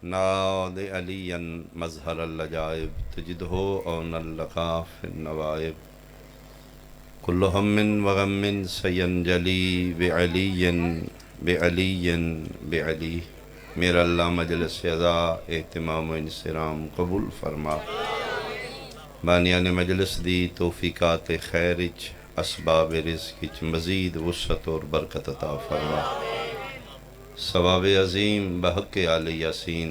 ناد علی مظہر العجائب تجدہ اون اللقا فی النوائب کل ہم و غم سینجلی بعلی بعلی بعلی۔ میرا اللہ مجلس عزا اہتمام و انصرام قبول فرما، بانیان مجلس دی توفیقات خیرچ اسباب رزقچ مزید وسعت اور برکت عطا فرما، ثواب عظیم بحق آل یاسین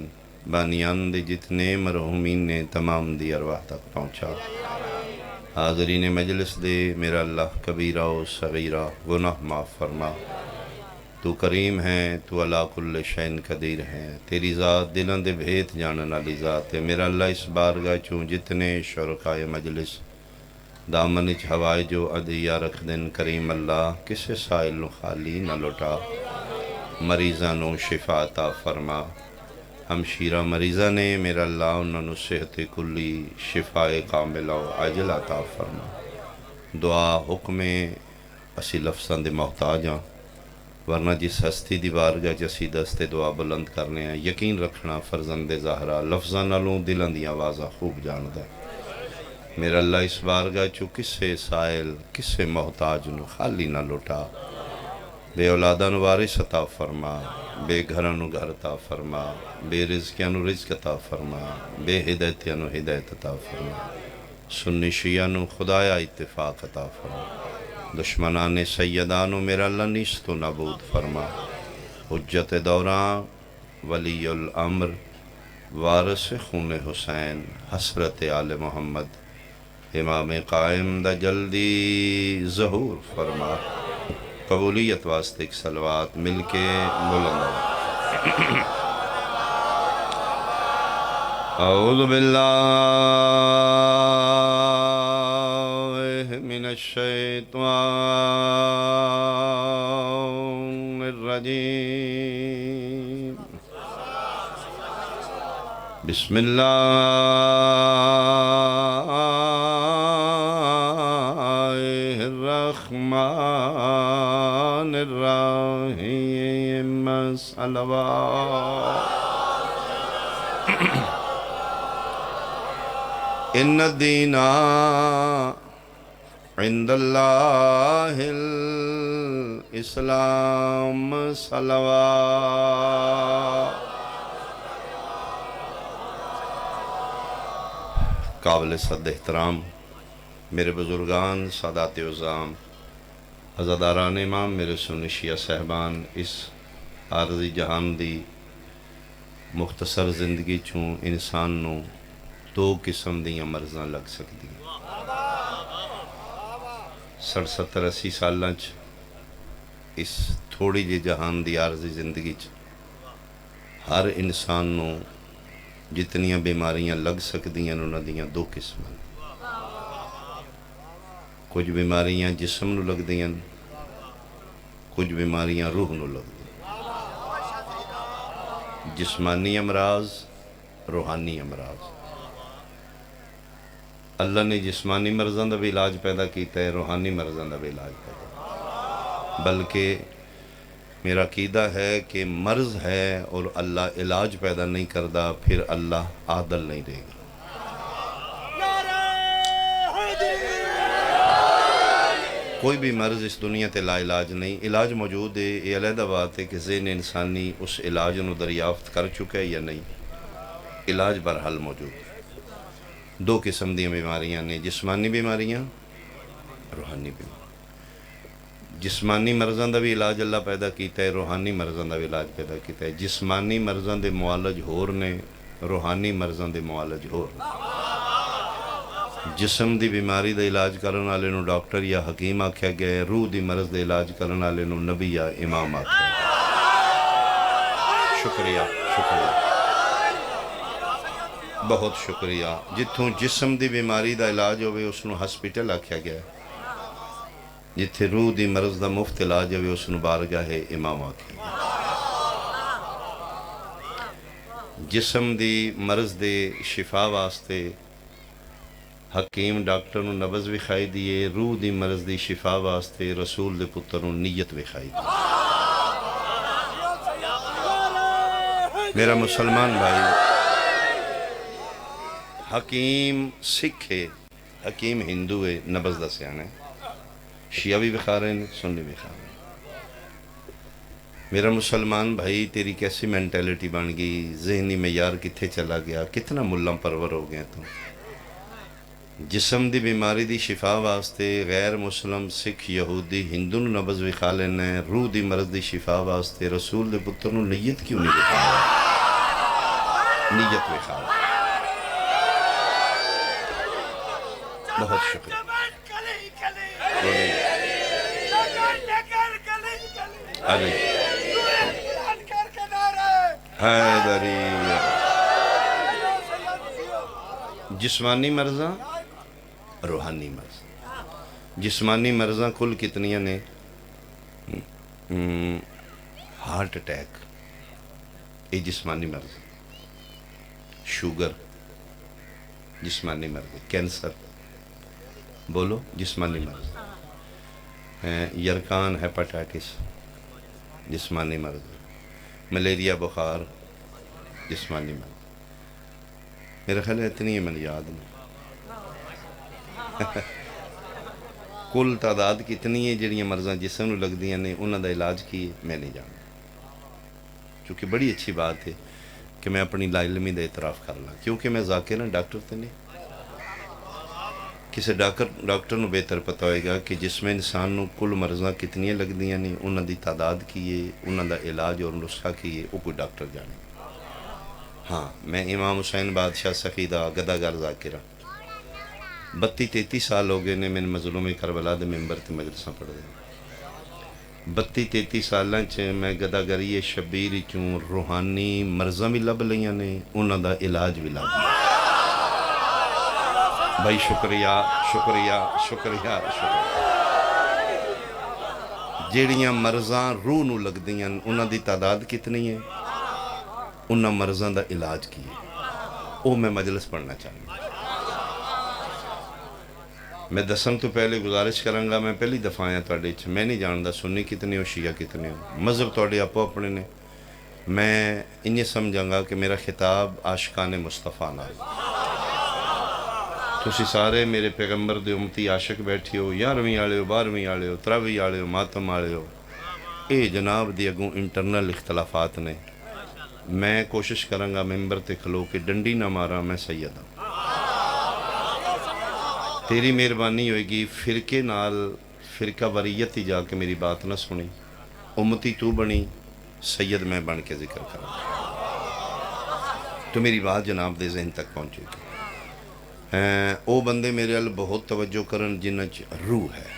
بانیان دے جتنے مرحومین نے تمام دی ارواح تک پہنچا۔ حاضرین مجلس دے میرا اللہ کبیرہ و صغیرہ گناہ معاف فرما، تو کریم ہے، تو علا کل شین قدیر ہے، تیری ذات دلوں دے بھیت جانن والی ذات ہے۔ میرا اللہ اس بارگاہ چوں جتنے شرکائے مجلس دامن اچ ہوائے جو عدیہ رکھ دن، کریم اللہ کسے سائل نو خالی نہ لٹا، مریضاں نو شفا عطا فرما۔ ہمشیرہ مریضاں نے میرا اللہ انہاں نو صحت کلی شفا کاملہ و عاجلہ عطا فرما۔ دعا حکم اسی لفظاں دے محتاج ہاں، ورنہ جس ہستی دی بارگاہ اسی دستے دعا بلند کرنے ہیں، یقین رکھنا فرزند زہرا لفظاں نالوں دلاں دی آوازاں خوب جاندا ہے۔ میرا اللہ اس بارگاہ چو کسے سائل کسے محتاج نو خالی نہ لٹا، بے اولاداں نو وارث عطا فرما، بے گھراں نو گھر عطا فرما، بے رزقیاں نو رزق عطا فرما، بے ہدایتیاں نو ہدایت عطا فرما، سنی شیعہ نو خدایا اتفاق عطا فرما، دشمنان سیدانو میرا اللہ نیست و نابود فرما، حجت دوراں ولی الامر وارث خون حسین حسرت آل محمد امام قائم دا جلدی ظہور فرما۔ قبولیت واسطے ایک صلوات مل کے بلند۔ اعوذ باللہ من الشیطان الرجیم، بسم اللہ الرحمن الرحیم، صلوات۔ ان الدین عند اللہ الاسلام، صلوات۔ قابل صد احترام میرے بزرگان، سادات عظام، عزاداران امام، میرے سنی شیعہ صاحبان، اس عارضی جہان دی مختصر زندگی چوں انسان نو دو قسم دیاں مرضاں لگ سکتی ہیں۔ 60-70-80 سالاں چ اس تھوڑی جی جہان دی عارضی زندگی چ ہر انسان نو جتنیاں بیماریاں لگ سکتی ہیں انہاں دیاں دو قسم ہیں۔ کچھ بیماریاں جسم نو لگ دیاں، کچھ بیماریاں روح نو لگ دیاں۔ جسمانی امراض، روحانی امراض۔ اللہ نے جسمانی مرضاں دا بھی علاج پیدا کیتا ہے، روحانی مرضاں دا بھی علاج پیدا، بلکہ میرا عقیدہ ہے کہ مرض ہے اور اللہ علاج پیدا نہیں کردا، پھر اللہ عادل نہیں رہے گا۔ کوئی بھی مرض اس دنیا تے لا علاج نہیں، علاج موجود ہے، یہ علیحدہ بات ہے کہ ذہن انسانی اس علاج نو دریافت کر چکا ہے یا نہیں، علاج برحال موجود ہے۔ دو قسم دی بیماریاں نے، جسمانی بیماریاں، روحانی بیماریاں۔ جسمانی مرضاں دا بھی علاج اللہ پیدا کیتا ہے، روحانی مرضاں دا بھی علاج پیدا کیتا ہے۔ جسمانی مرضاں دے معالج ہور نے، روحانی مرضاں دے معالج ہور نے۔ جسم دی بیماری دا علاج کرن والے نو ڈاکٹر یا حکیم آکھیا گیا ہے، روح دی مرض دے علاج کرن والے نو نبی یا امام آکھیا گیا ہے۔ شکریہ، شکریہ، بہت شکریہ۔ جتھوں جسم دی بیماری دا علاج ہوئے اس نو ہسپیٹل آکھیا گیا ہے، جتھے روح دی مرض دا مفت علاج ہوئے اس نو بارگاہ امام آکھیا گیا ہے۔ جسم دی مرض دے شفا واسطے حکیم ڈاکٹر نو نبض وکھائی دیئے، روح دی مرض دی شفا واسطے رسول دے پتر نو نیت وکھائی دیئے۔ میرا مسلمان بھائی حکیم سکھ ہے، حکیم ہندو ہے، نبز دا سیاح ہے، شیعہ بھی بکھا رہے ہیں، سنی بھی بکھا رہے ہیں۔ میرا مسلمان بھائی تیری کیسی مینٹیلٹی بن گئی، ذہنی معیار کتھے چلا گیا، کتنا ملہ پرور ہو گیا تو جسم دی بیماری دی شفا واسطے غیر مسلم سکھ یہودی ہندو نو نبز وکھا لینا ہے، روح دی مرض دی شفا واسطے رسول دے پتر نو نیت کیوں نہیں وکھا؟ نیت وکھا۔ بہت شکریہ۔ علی حیدری۔ جسمانی مرضاں، روحانی مرض۔ جسمانی مرضاں کل کتنیاں نے؟ ہارٹ اٹیک، یہ جسمانی مرض، شوگر جسمانی مرض، کینسر بولو جسمانی مرض، یرکان ہیپاٹائٹس جسمانی مرض، ملیریا بخار جسمانی مرض۔ میرا خیال ہے اتنی ہے، میں یاد نہیں کل تعداد کتنی ہے جڑیاں مرضاں جسم نو لگ دیاں نے، انہاں دا علاج کی ہے میں نہیں جانتا، چونکہ بڑی اچھی بات ہے کہ میں اپنی لا علمی دا اعتراف کر لاں، کیونکہ میں ذاکر ہاں، ڈاکٹر تے نہیں۔ کسی ڈاکٹر نو بہتر پتہ ہوئے گا کہ جسم انسان نو کل مرضاں کتنیاں لگ دیاں نے، انہاں دی تعداد کی ہے، انہاں دا علاج اور نسخہ کی ہے، وہ کوئی ڈاکٹر جانے۔ ہاں میں امام حسین بادشاہ سخی دا گداگر ذاکرہ، 32-33 سال ہو گئے نے میں مظلوم کربلا دے ممبر تے مجلساں پڑھ دے، 32-33 سالاں چ میں گداگری شبیر چوں روحانی مرضاں بھی لب لیاں نے، انہاں دا علاج بھی لب لیا۔ بھائی شکریہ شکریہ شکریہ شکریہ۔ جیڑیاں مرضاں روح نو لگ دیاں انہاں دی تعداد کتنی ہے، انہاں مرضاں دا علاج کی ہے، وہ میں مجلس پڑھنا چاہوں گا۔ میں دسن تو پہلے گزارش کروں گا، میں پہلی دفعہ آیا تواڈے وچ، میں نہیں جاندا سنی کتنے ہو شیعہ کتنے ہو، مذہب تواڈے آپو اپنے نے، میں انہیں سمجھاں گا کہ میرا خطاب عاشقان مصطفیٰ نال، تسی سارے میرے پیغمبر دے امتی عاشق بیٹھی ہو، 11ویں والے ہو، 12ویں والے ہو، 13ویں والے ہو، ماتم والے ہو، اے جناب دی اگوں انٹرنل اختلافات نے، میں کوشش کروں گا ممبر تے کھلو کے ڈنڈی نہ مارا، میں سید ہوں، تیری مہربانی ہوئے گی فرقے نال فرقہ وریت ہی جا کے میری بات نہ سنی، امتی تو بنی، سید میں بن کے ذکر کروں تو میری بات جناب دے ذہن تک پہنچے گی۔ او بندے میرے ال بہت توجہ کرن جنہ چ روح ہے،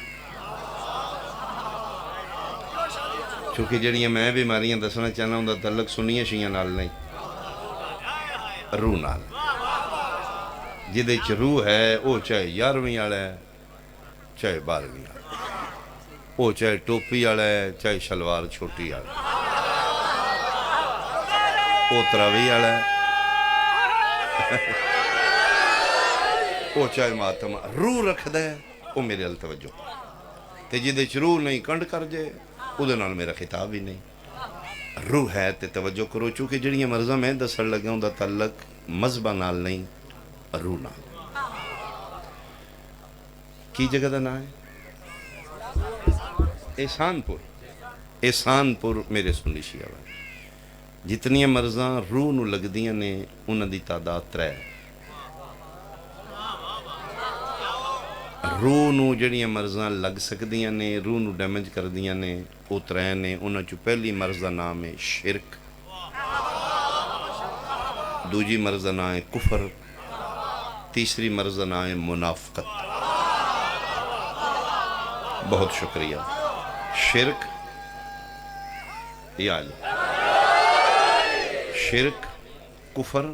چونکہ جڑیاں میں بیماریاں دسنا چاہنا ہوں دا تعلق سنیاں شیعہ نال نہیں، روح نال، جدے چ روح ہے او چاہے 11ویں والا ہے چاہے 12ویں والا، او چاہے ٹوپی والا ہے چاہے شلوار چھوٹی والا، او 13ویں والا ہے او چاہے ماتم، روح رکھ دے او میرے ال توجہ، تے جدے چ روح نہیں کنڈ کر جائے او دے نال میرا خطاب ہی نہیں، روح ہے تے توجہ کرو، چونکہ جڑیاں مرضاں میں دسن لگا ہوں دا تعلق مذہبہ نال نہیں، روح نال۔ کی جگہ دا نام ہے؟ احسان پور، احسان پور میرے سنی شیعہ بھائی، جتنیاں مرضاں روح نو لگ دیاں نے انہاں دی تعداد 3، روح نو جڑیاں مرضاں لگ سکدیاں نے، روح نو ڈیمیج کر دیاں نے، او 3 نے، انہاں چو پہلی مرض دا نام ہے شرک، دوجی مرض دا نام ہے کفر، تیسری مرض دا نام ہے منافقت۔ بہت شکریہ۔ شرک یا علی، شرک، کفر،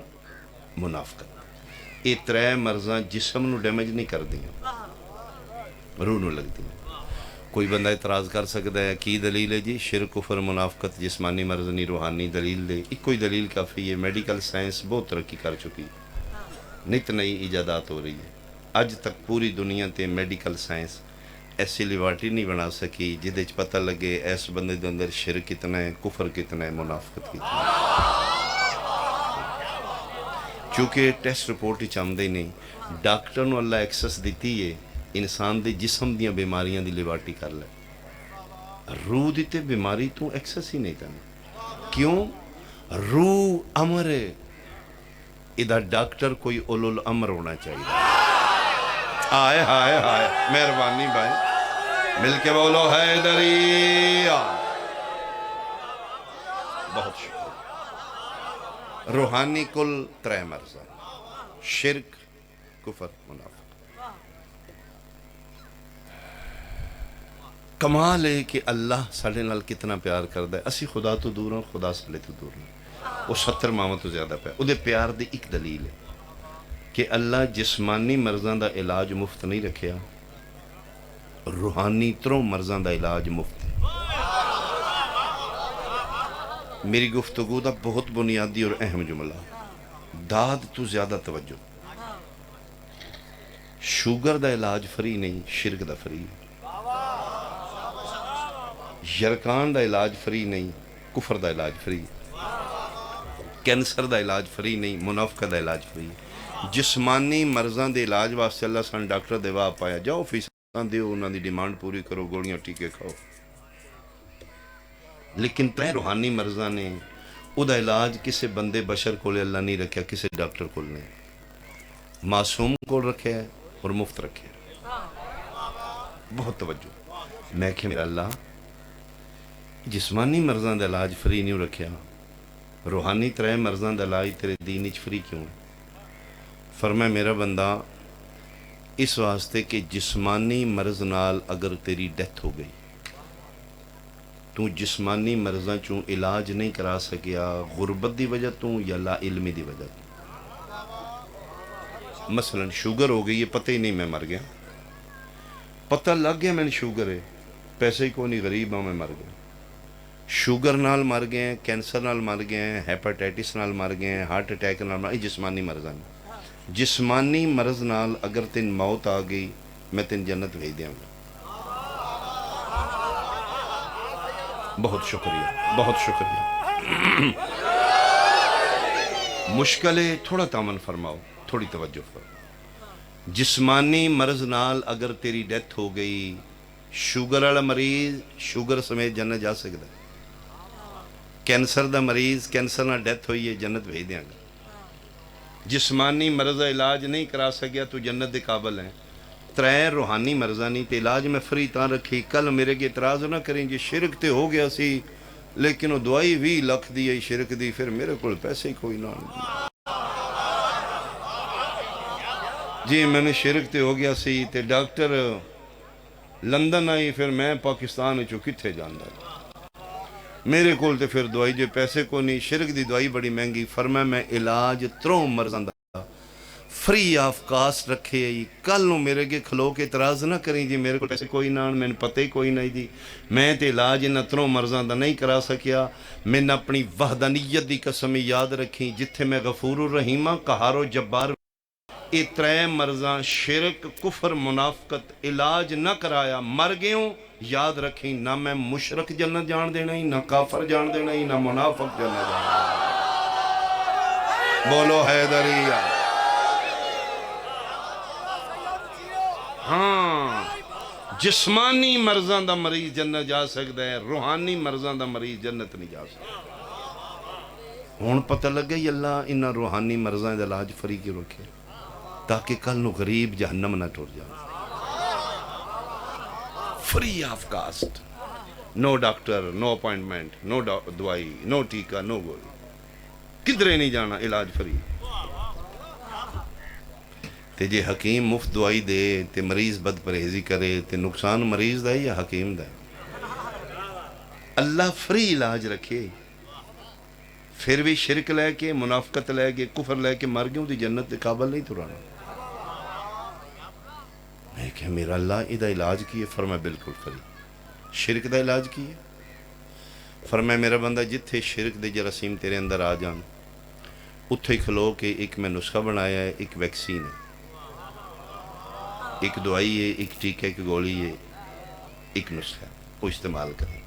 منافقت، یہ 3 مرضاں جسم نو ڈیمیج نہیں کر دیاں، روح نو لگ دیاں۔ کوئی بندہ اعتراض کر سکتا ہے کی دلیل ہے جی؟ شرک، کفر، منافقت جسمانی مرض نہیں روحانی، دلیل دے، ایک کوئی دلیل کافی ہے، میڈیکل سائنس بہت ترقی کر چکی، نت نئی ایجادات ہو رہی ہے، اج تک پوری دنیا تے میڈیکل سائنس ایسی لیبارٹری نہیں بنا سکی جدے پتہ لگے اس بندے دے اندر شرک کتنا ہے، کفر کتنا ہے، منافقت کتنا ہے۔ چونکہ ٹیسٹ رپورٹ آمدے نہیں، ڈاکٹر نو اللہ ایکسس دیتی ہے انسان دے جسم دیاں بیماریاں دی لیبارٹی کر لے، روح دی تے بیماری تو ایکسس ہی نہیں کرنا. کیوں؟ روح امر ہے، ادھا ڈاکٹر کوئی اولو الامر ہونا چاہیے. آئے ہائے ہائے، مہربانی بھائی، مل کے بولو حیدریہ. بہت شکریہ. روحانی کل 3 مرض ہیں: شرک، کفر، منافق. کمال ہے کہ اللہ ساڑھے نال کتنا پیار کردا ہے. اسی خدا تو دور ہوں، خدا ساڑھے تو دور نہیں. وہ 70 ماواں تو زیادہ پیار. وہ دے پیار دی ایک دلیل ہے کہ اللہ جسمانی مرضاں دا علاج مفت نہیں رکھیا، روحانی تروں مرضاں دا علاج مفت. میری گفتگو دا بہت بنیادی اور اہم جملہ، داد تو زیادہ توجہ. شوگر دا علاج فری نہیں، شرک دا فری. یرکان دا علاج فری نہیں، کفر دا علاج فری. کینسر دا علاج فری نہیں، منافقہ دا علاج فری. جسمانی مرضاں دے علاج واسطے اللہ سان ڈاکٹر دے واہ پایا، جاؤ فیساں دیو، انہاں دی ڈیمانڈ پوری کرو، گولیاں ٹیکے کھاؤ. لیکن 3 روحانی مرضاں نے او دا علاج کسے بندے بشر کو لے اللہ نہیں رکھیا، کسے ڈاکٹر کو نہیں، معصوم کو رکھیا ہے اور مفت رکھیا ہے. بہت توجہ. میں کہ میرا اللہ جسمانی مرضاں دا علاج فری نہیں رکھیا، روحانی 3 مرضاں دا علاج تیرے دین اچ فری کیوں ہے؟ فرمایا میرا بندہ اس واسطے کہ جسمانی مرض نال اگر تیری ڈیتھ ہو گئی، تو جسمانی مرضاں چوں علاج نہیں کرا سکیا، غربت دی وجہ تو یا لا علمی دی وجہ تو. مثلا شوگر ہو گئی ہے، پتہ ہی نہیں میں مر گیا، پتہ لگ گیا میں نے شوگر ہے، پیسے ہی کو نہیں، غریب ہوں میں مر گیا. شوگر نال مر گئے ہیں، کینسر نال مر گئے ہیں، ہیپاٹائٹس نال مر گئے ہیں، ہارٹ اٹیک نال مر گئے. جسمانی مرضاں. جسمانی مرض نال اگر تین موت آ گئی، میں تین جنت بھیج دیاں گا. بہت شکریہ، بہت شکریہ. مشکل ہے، تھوڑا تامن فرماؤ، تھوڑی توجہ فرماؤ. جسمانی مرض نال اگر تیری ڈیتھ ہو گئی، شوگر والا مریض شوگر سمیت جنت جا سکتا ہے. کینسر دا مریض کینسر نال ڈیتھ ہوئی ہے، جنت بھیج دیاں گا. جسمانی مرض علاج نہیں کرا سکیا تو جنت دے قابل ہیں. 3 روحانی مرضاں نہیں تے علاج میں فری تاں رکھی. کل میرے کے اعتراض نہ کریں جی شرک تے ہو گیا سی، لیکن وہ دوائی 20 لکھ دی ہے شرک دی، پھر میرے کو پیسے ہی کوئی نہ. جی میں نے شرک تے ہو گیا سی تے ڈاکٹر لندن آئی، پھر میں پاکستان چو کتھے جاندہ، میرے کول تے پھر دوائی جو پیسے کو نہیں، شرک دی دوائی بڑی مہنگی. فرمایا میں علاج 3 مرضاں دا فری آف کاسٹ رکھے. کل نو میرے کے کھلو کے اعتراض نہ کریں جی میرے کو پیسے کوئی نہ، میں نے پتہ ہی کوئی نہیں دی. میں تے علاج انہاں 3 مرضاں دا نہیں کرا سکیا. میں نے اپنی وحدانیت دی قسم یاد رکھی، جتھے میں غفور الرحیم قہار و جبار. یہ 3 مرضاں شرک، کفر، منافقت علاج نہ کرایا، مر گئے ہوں. یاد رکھیں نہ میں مشرک جنت جان دینا ہی، نہ کافر جان دینا ہی، نہ منافق جنت جان دینا. بولو حیدریہ. ہاں جسمانی مرضاں دا مریض جنت جا سکتا ہے، روحانی مرضاں دا مریض جنت نہیں جا سکتا. ہون پتہ لگ گئی اللہ انہاں روحانی مرضاں دا علاج فری کیوں رکھے، تاکہ کل نو غریب جہنم نہ ٹور جائے. Free of cost, no doctor, no appointment, no دوائی، نو ٹیکہ، نو گولی، کدھرے نہیں جانا، علاج فری. تے جے حکیم مفت دوائی دے تے مریض بد پرہیزی کرے تے نقصان مریض دا ہے یا حکیم دا ہے؟ اللہ فری علاج رکھے، پھر بھی شرک لے کے، منافقت لے کے، کفر لے کے مر گئوں تے جنت دے قابل نہیں ترانا. میں کہ میرا اللہ ادھا علاج کیے؟ فرمایا بالکل فری. شرک دا علاج کیے؟ فرمایا میرا بندہ جتھے شرک دے جراثیم تیرے اندر آ جان، اتھے کھلو کے ایک میں نسخہ بنایا ہے، ایک ویکسین ہے، ایک دوائی ہے، ایک ٹیکہ، ایک گولی ہے، ایک نسخہ ہے، وہ استعمال کریں.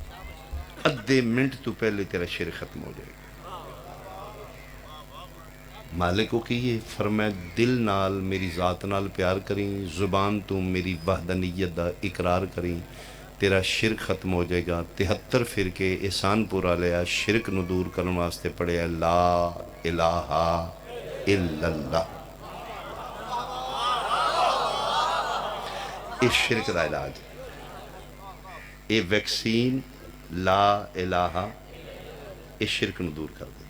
ادھے منٹ تو پہلے تیرا شرک ختم ہو جائے گا. مالک کو کیے فرمایا دل نال میری ذات نال پیار کریں، زبان تو میری وحدانیت دا اقرار کریں، تیرا شرک ختم ہو جائے گا۔ 73 فرقے احسان پورا لیا، شرک نو دور کرنے واسطے پڑھیا لا الہ الا اللہ۔ اس شرک دا علاج، یہ ویکسین لا الہ اس شرک نو دور کر دیں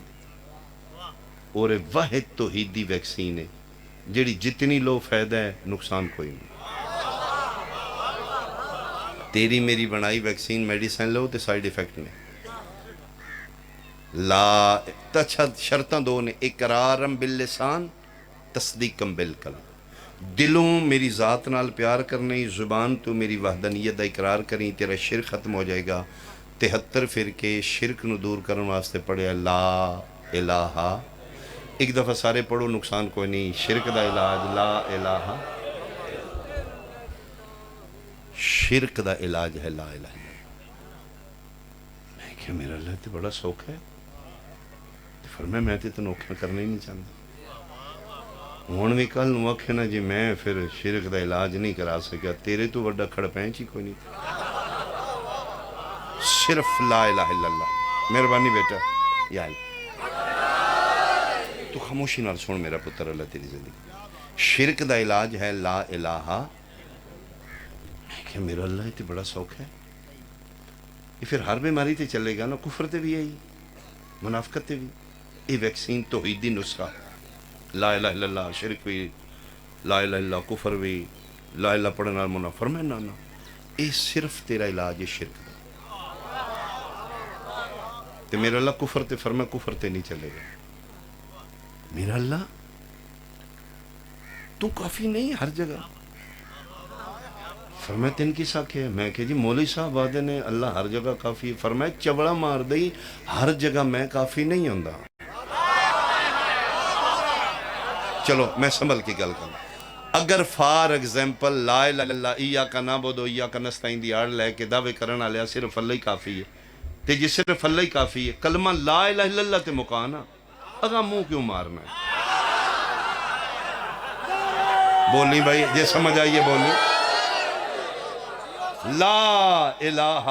اور واحد توحیدی ویکسین ہے جیڑی جتنی لو فائدہ ہے نقصان کوئی نہیں۔ تیری میری بنائی ویکسین میڈیسن لو تے سائیڈ ایفیکٹ نے لا شرطاں دو نے، اقرارم باللسان تصدیقم بالقلب۔ دلوں میری ذات نال پیار کرنے، زبان تو میری وحدانیت دا اقرار کریں، تیرا شرک ختم ہو جائے گا۔ 73 فرقے شرک نو دور کرنے واسطے پڑھیا لا الہ۔ ایک دفعہ سارے پڑھو، نقصان کوئی نہیں۔ شرک دا علاج لا الہ، شرک دا علاج ہے لا الہ۔ میں کہا میرا اللہ تے بڑا سوکھ ہے، فرمایا میں تے تنوکھا کرنا ہی نہیں چاہتا۔ ہون بھی کل نو آکھے نا جی میں پھر شرک دا علاج نہیں کرا سکیا، تیرے تو وڈا کھڑ پینچ ہی کوئی نہیں۔ صرف لا الہ الا اللہ۔ مہربانی بیٹا یا اللہ تو خاموشی نال سن میرا پتر، اللہ تیری زندگی۔ شرک دا علاج ہے لا الہ۔ کہ میرا اللہ تے بڑا سوکھ ہے، یہ پھر ہر بیماری تے چلے گا نا، کفر تے بھی ہے، منافقت تے بھی۔ یہ ویکسین توحیدی نسخہ، لا الہ الا اللہ، شرک بھی، لا الہ الا اللہ، کفر بھی، لا الہ پڑھنا منافق۔ فرمایا نا نا، یہ صرف تیرا علاج ہے شرک دا۔ تے میرا اللہ کفر تے فرمایا کفر تے نہیں چلے گا۔ میرا اللہ تو کافی نہیں ہر جگہ۔ فرمایا تین کی ساکھ ہے؟ میں کہ جی مولوی صاحب آدھے نے اللہ ہر جگہ کافی ہے۔ فرمایا چبڑا مار دئی، ہر جگہ میں کافی نہیں ہوندا۔ چلو میں سنبھل کی گل کروں، اگر فار ایگزامپل لا الہ الا اللہ ایاک نعبد و ایاک نستعین دی آڑ لے کے دعوے کرن والے صرف اللہ ہی کافی ہے، تے جی صرف اللہ ہی کافی ہے، کلمہ لا الہ الا اللہ تے مکانا، اگا منہ کیوں مارنا ہے؟ بولی بھائی جے سمجھ آئیے بولی۔ لا الہ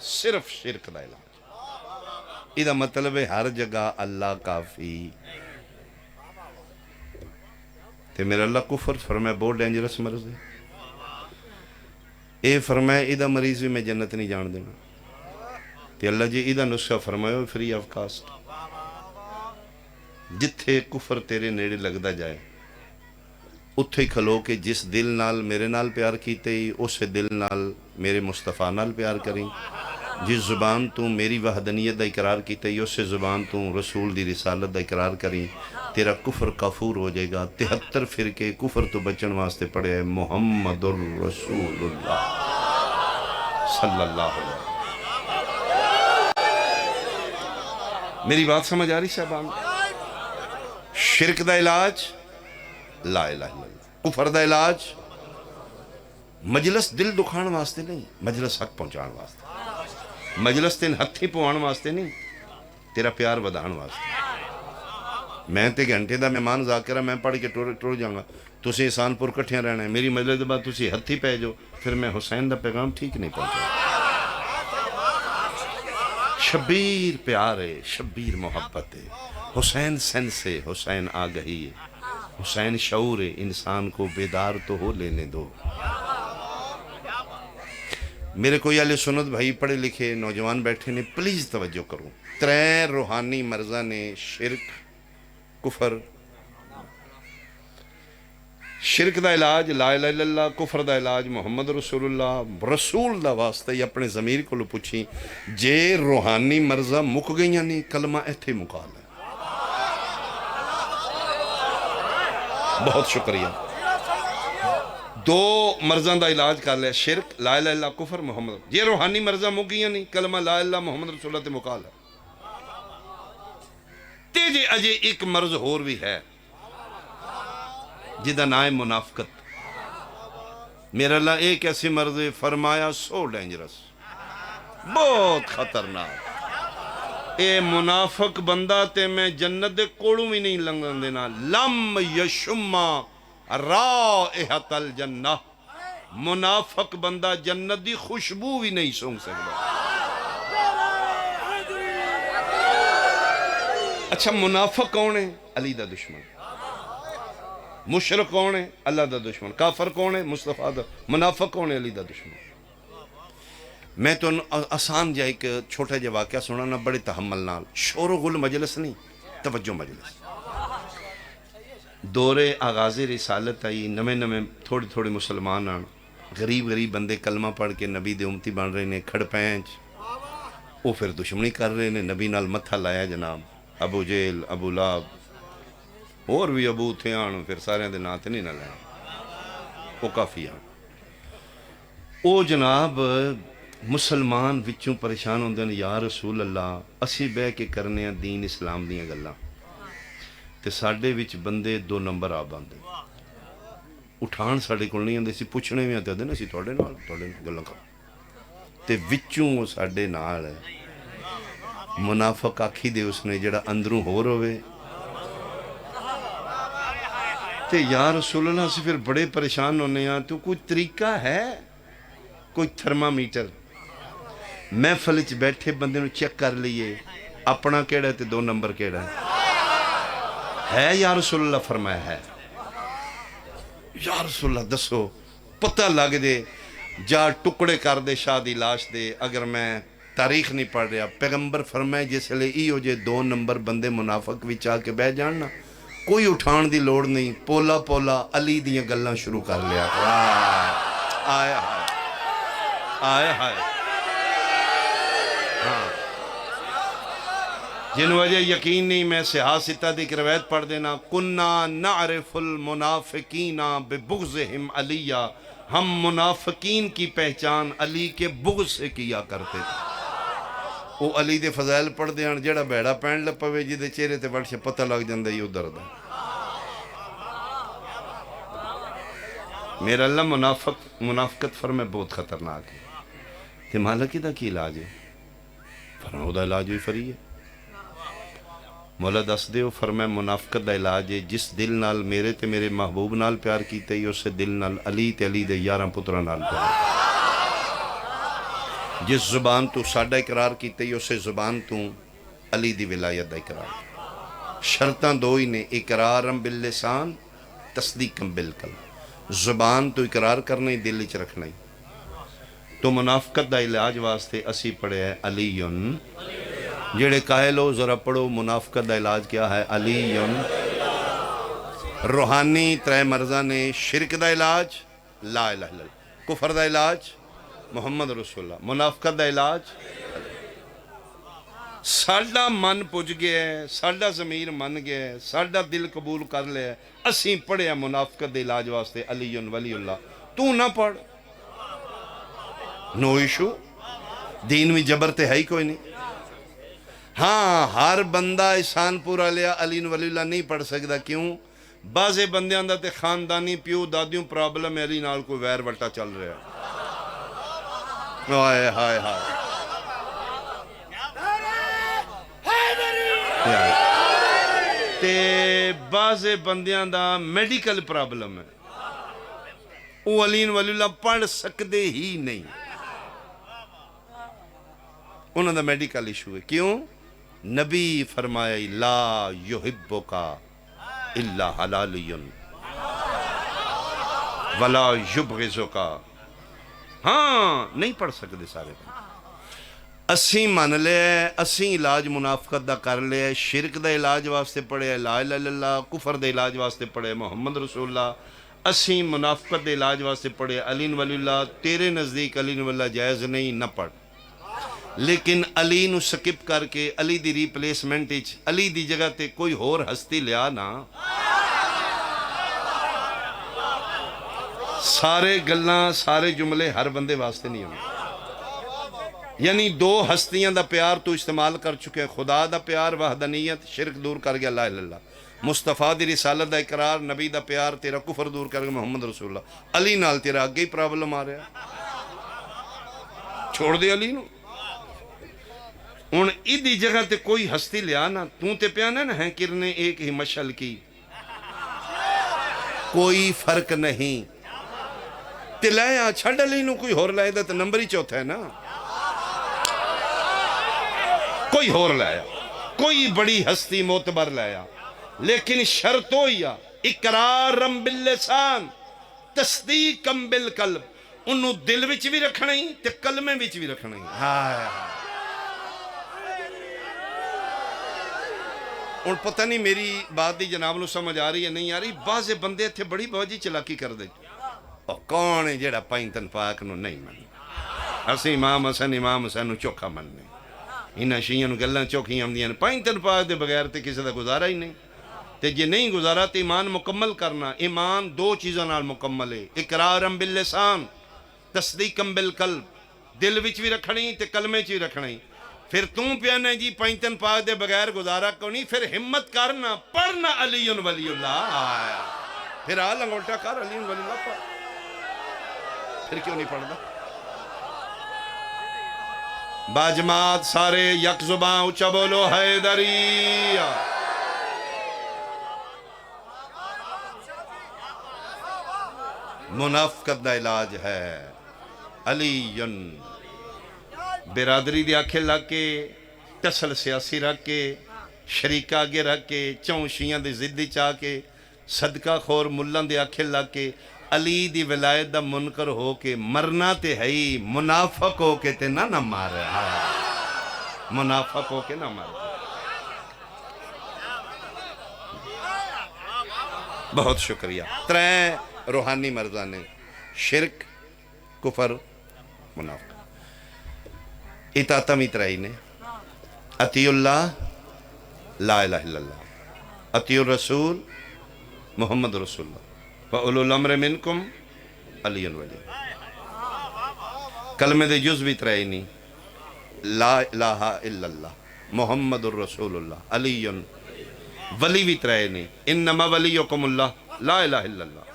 صرف شرک دا علاج، یہ مطلب ہے ہر جگہ اللہ کافی۔ تے میرا اللہ کفر فرمایا بہت ڈینجرس مرض ہے، اے فرمایا ایدہ مریض بھی میں جنت نہیں جان دینا۔ تے اللہ جی ایدہ نسخہ فرمایا فری آف کاسٹ، جتھے کفر تیرے نیڑے لگدا جائے اتھے کھلو کے جس دل نال میرے نال پیار کیتے ہی اس دل نال میرے مصطفیٰ نال پیار کریں، جس زبان تو میری وحدانیت دا اقرار کیتے ہی اس زبان تو رسول دی رسالت دا اقرار کریں، تیرا کفر کافور ہو جائے گا۔ 73 فرقے کفر تو بچن واسطے پڑھے ہے محمد الرسول اللہ صلی اللہ علیہ وسلم۔ میری بات سمجھ آ رہی صاحبان؟ شرک دا علاج لا الہ الا اللہ، کفر دا علاج مجلس دل دکھان واسطے نہیں، مجلس حق پہنچان واسطے، مجلس تین ہتھی پوان واسطے نہیں، تیرا پیار ودان واسطے۔ میں تے گھنٹے دا مہمان ذاکرہ میں پڑھ کے ٹور جاؤں گا، تسی احسان پور کٹھیاں رہنا ہے، میری مجلس دے بعد تسی ہتھی پہ جو، پھر میں حسین دا پیغام ٹھیک نہیں پہنچا۔ شبیر پیار ہے، شبیر محبت ہے، حسین سینس ہے، حسین آگہی ہے، حسین شعور ہے، انسان کو بیدار تو ہو لینے دو۔ میرے کوئی اہل سنت بھائی پڑھے لکھے نوجوان بیٹھے نے، پلیز توجہ کروں، 3 روحانی مرضاں نے، شرک، کفر۔ شرک دا علاج لا الہ الا اللہ، کفر دا علاج محمد رسول اللہ۔ رسول دا واسطہ ہی اپنے ضمیر کو پوچھی، جے روحانی مرضاں مک گئیاں نہیں، کلمہ ایتھے مکا لے۔ بہت شکریہ۔ 2 مرضاں دا علاج کر لیا، شرک، لا الہ الا اللہ، کفر، محمد۔ یہ روحانی مرضاں مک گئیاں نہیں، کلمہ لا الہ الا اللہ محمد رسول اللہ تے مکا لے۔ تے جے اجے ایک مرض اور بھی ہے جدہ نائم منافقت۔ میرا اللہ ایک ایسی مرض ہے، فرمایا سو ڈینجرس، بہت خطرناک، اے منافق بندہ تے میں جنت دے کوڑوں بھی نہیں لنگن دینا. لم یشما رائحۃ الجنہ. منافق بندہ جنت دی خوشبو بھی نہیں سونگ سکتا. اچھا منافق کون ہے؟ علی دا دشمن. مشرک کون ہے؟ اللہ دا دشمن. کافر کون ہے؟ مصطفیٰ دا. منافق کون ہے؟ علی دا دشمن. میں تو آسان جا ایک چھوٹا جا واقعہ سنانا بڑے تحمل نال. شور و غل مجلس نہیں، توجہ مجلس. دور آغاز رسالت آئی، نمے نمے تھوڑے تھوڑے مسلمان آن، غریب بندے کلمہ پڑھ کے نبی دے امتی بن رہے نے. کھڑ پینچ وہ پھر دشمنی کر رہے نے. نبی نال متھا لایا جناب. ابو جیل، ابو لہب اور بھی ابو تھے آن، پھر سارے دے نام تے نہیں نہ لیا، وہ کافی آن. او جناب مسلمان وچوں پریشان ہوندے نے، یا رسول اللہ اسی بہ کے کرنے ہیں دین اسلام دیاں گلاں تے ساڈے وچ بندے 2 نمبر آ باندے اٹھان ساڈے کول نہیں آندے. سی پوچھنے بھی آتے نے اسی تواڈے نال گلاں کر تے وچوں ساڈے نال منافق آکھی دے اس نے جڑا اندروں ہور ہوئے. تے یا رسول اللہ اسی پھر بڑے پریشان ہونے ہیں. تو کوئی طریقہ ہے، کوئی تھرمامیٹر محفل چ بیٹھے بندے نو چیک کر لیے اپنا کیڑا ہے تے 2 نمبر کیڑا ہے یا رسول اللہ؟ فرمایا ہے. یا رسول اللہ دسو پتہ لگ دے، جا ٹکڑے کر دے شاہ دی لاش دے. اگر میں تاریخ نہیں پڑھ رہا، پیغمبر فرمائے جس لئے ای ہو جے 2 نمبر بندے منافق وچ آ کے بہ جاننا، کوئی اٹھان دی لوڑ نہیں. پولا پولا علی دیاں گلاں شروع کر لیا. آئے ہائے آئے ہائے. جن وجہ یقین نہیں، میں سیاہ ستہ دی روایت پڑھ دینا. کننا نعرف المنافقین ببغضہم علیہ. ہم منافقین کی پہچان علی کے بغض سے کیا کرتے تھے. وہ علی دے فضائل پڑھ دیاں، جڑا بیڑا پہن لپوے جی دے چہرے تے بڑھ سے پتہ لگ جاندہ یہ ادھر دا. میرا اللہ منافقت فرمائے بہت خطرناک ہے. تے مالکی دا کی علاج ہے؟ فرمائے دا علاج ہوئی فری ہے. مولا دس دے ہو فرمائے منافقت دا علاج ہے جس دل نال میرے تے میرے محبوب نال پیار کیتے ہی اسے دل نال علی تے علی دے 11 پترہ نال پیار. جس زبان تو ساڈا اقرار کیتے ہی اسے زبان تو علی دی ولایت دا اقرار. شرطاں 2 ہی نے، اقرارم باللسان تصدیقم بالقلب. زبان تو اقرار کرنا ہی، دل وچ رکھنا ہی. تو منافقت دا علاج واسطے اسی پڑھے ہے علیٌ. جڑے قائل ہو ذرا پڑھو منافقت دا علاج کیا ہے؟ علیٌ. روحانی 3 مرضہ نے. شرک دا علاج لا الہ الا اللہ. کفر دا علاج محمد رسول اللہ. منافقت دا علاج ساڈا من پج گیا ہے، ساڈا ضمیر من گیا ہے، ساڈا دل قبول کر لیا ہے. اسیں پڑھے منافقت دے علاج واسطے علی ولی اللہ. تو نہ پڑھ، نو ایشو. دین میں جبر تے ہے ہی کوئی نہیں. ہاں ہر بندہ احسان پورا لیا علی ولی اللہ نہیں پڑھ سکتا. کیوں؟ بعضے بندیاں دا تے خاندانی پیو دادیوں پرابلم ہے، علی نال کوئی ویر وٹا چل رہا ہے. ہائے ہائے ہائے. تے بعضے بندیاں دا میڈیکل پرابلم ہے، وہ علی ولی اللہ پڑھ سکتے ہی نہیں. انہوں دا میڈیکل ایشو ہے. کیوں؟ نبی فرمایا لا یحبکا الا حلالی ولا یبغضکا. ہاں نہیں پڑھ سکتے سارے. اسیں من لے، اسیں علاج منافقت دا کر لے. شرک دا علاج واسطے پڑھے لا الہ الا اللہ. کفر دا علاج واسطے پڑھے محمد رسول اللہ. اسیں منافقت دا علاج واسطے پڑھے علی ولی اللہ. تیرے نزدیک علی ولی اللہ جائز نہیں، نہ پڑھ. لیکن علی نو سکپ کر کے علی دی ریپلیسمنٹ علی دی جگہ تے کوئی اور ہستی لیا نا. سارے گلاں سارے جملے ہر بندے واسطے نہیں ہونے. یعنی 2 ہستیاں دا پیار تو استعمال کر چکے. خدا دا پیار وحدانیت شرک دور کر گیا لا الہ الا اللہ. مصطفیٰ دی رسالت دا اقرار نبی دا پیار تیرا کفر دور کر گیا محمد رسول اللہ. علی نال تیرا آگے ہی پرابلم آ رہا ہے. چھوڑ دے علی نو. ہن ادی جگہ تے کوئی ہستی لیا نا توں تے پیانا نا ہے کرنے ایک ہی مشعل کی کوئی فرق نہیں تے لایا چھڑ علی نو کوئی ہور لائے دا تے نمبر ہی چوتھا ہے نا کوئی ہور لایا کوئی بڑی ہستی معتبر لایا لیکن شرط ہوئی اقرارم باللسان تصدیقم بالقلب انہوں دل وچ بھی رکھنا ہی تے کلمے وچ بھی رکھنا ہی اور پتہ نہیں میری بات دی جناب نو سمجھ آ رہی ہے نہیں آ رہی بعض بندے تھے بڑی بہت جی چلاکی کر دے کون ہے جیڑا پائنتن پاک نو نہیں من اسی امام حسین نو چوکھا مننے انہاں شیعہ نو گلاں چوکھیاں ہوندیاں پائنتن پاک دے بغیر تے کسی دا گزارا ہی نہیں تے جے نہیں گزارا تے ایمان مکمل کرنا ایمان دو چیزاں نال مکمل ہے اقرارم باللسان تصدیقم بالقلب دل وچ بھی رکھنی تے کلمے چ بھی رکھنی پھر توں پیانا جی پینتن پاک دے بغیر گزارا کو نہیں پھر ہمت کرنا پڑھنا علی ولی اللہ پھر آ لنگوٹا کر علی ولی اللہ پڑھ پھر کیوں نہیں پڑھنا باجماعت سارے یک زباں اچھا بولو حیدری منافقت دا علاج ہے علی برادری دی آنکھیں لگ کے ٹسل سیاسی رکھ کے شریکہ آگے رکھ کے چون شیعہ دے زدی چاہ کے صدقہ خور ملان دے آنکھیں لگ کے علی دی ولایت دا منکر ہو کے مرنا تے ہے ہی منافق ہو کے تے نہ مارے منافق ہو کے نہ مارے بہت شکریہ ترے روحانی مرزانے شرک کفر منافق اطاعت اترائی نے اطیع اللہ لا الہ الا اللہ اطیع الرسول محمد رسول اللہ وَأُولُو الْأَمْرِ مِنْكُمْ علی ولی کلمہ دے جز بھی اترائی نہیں لا الہ الا اللہ محمد الرسول اللہ علی ولی بھی اترائی نہیں انما ولیکم اللہ لا الہ الا اللہ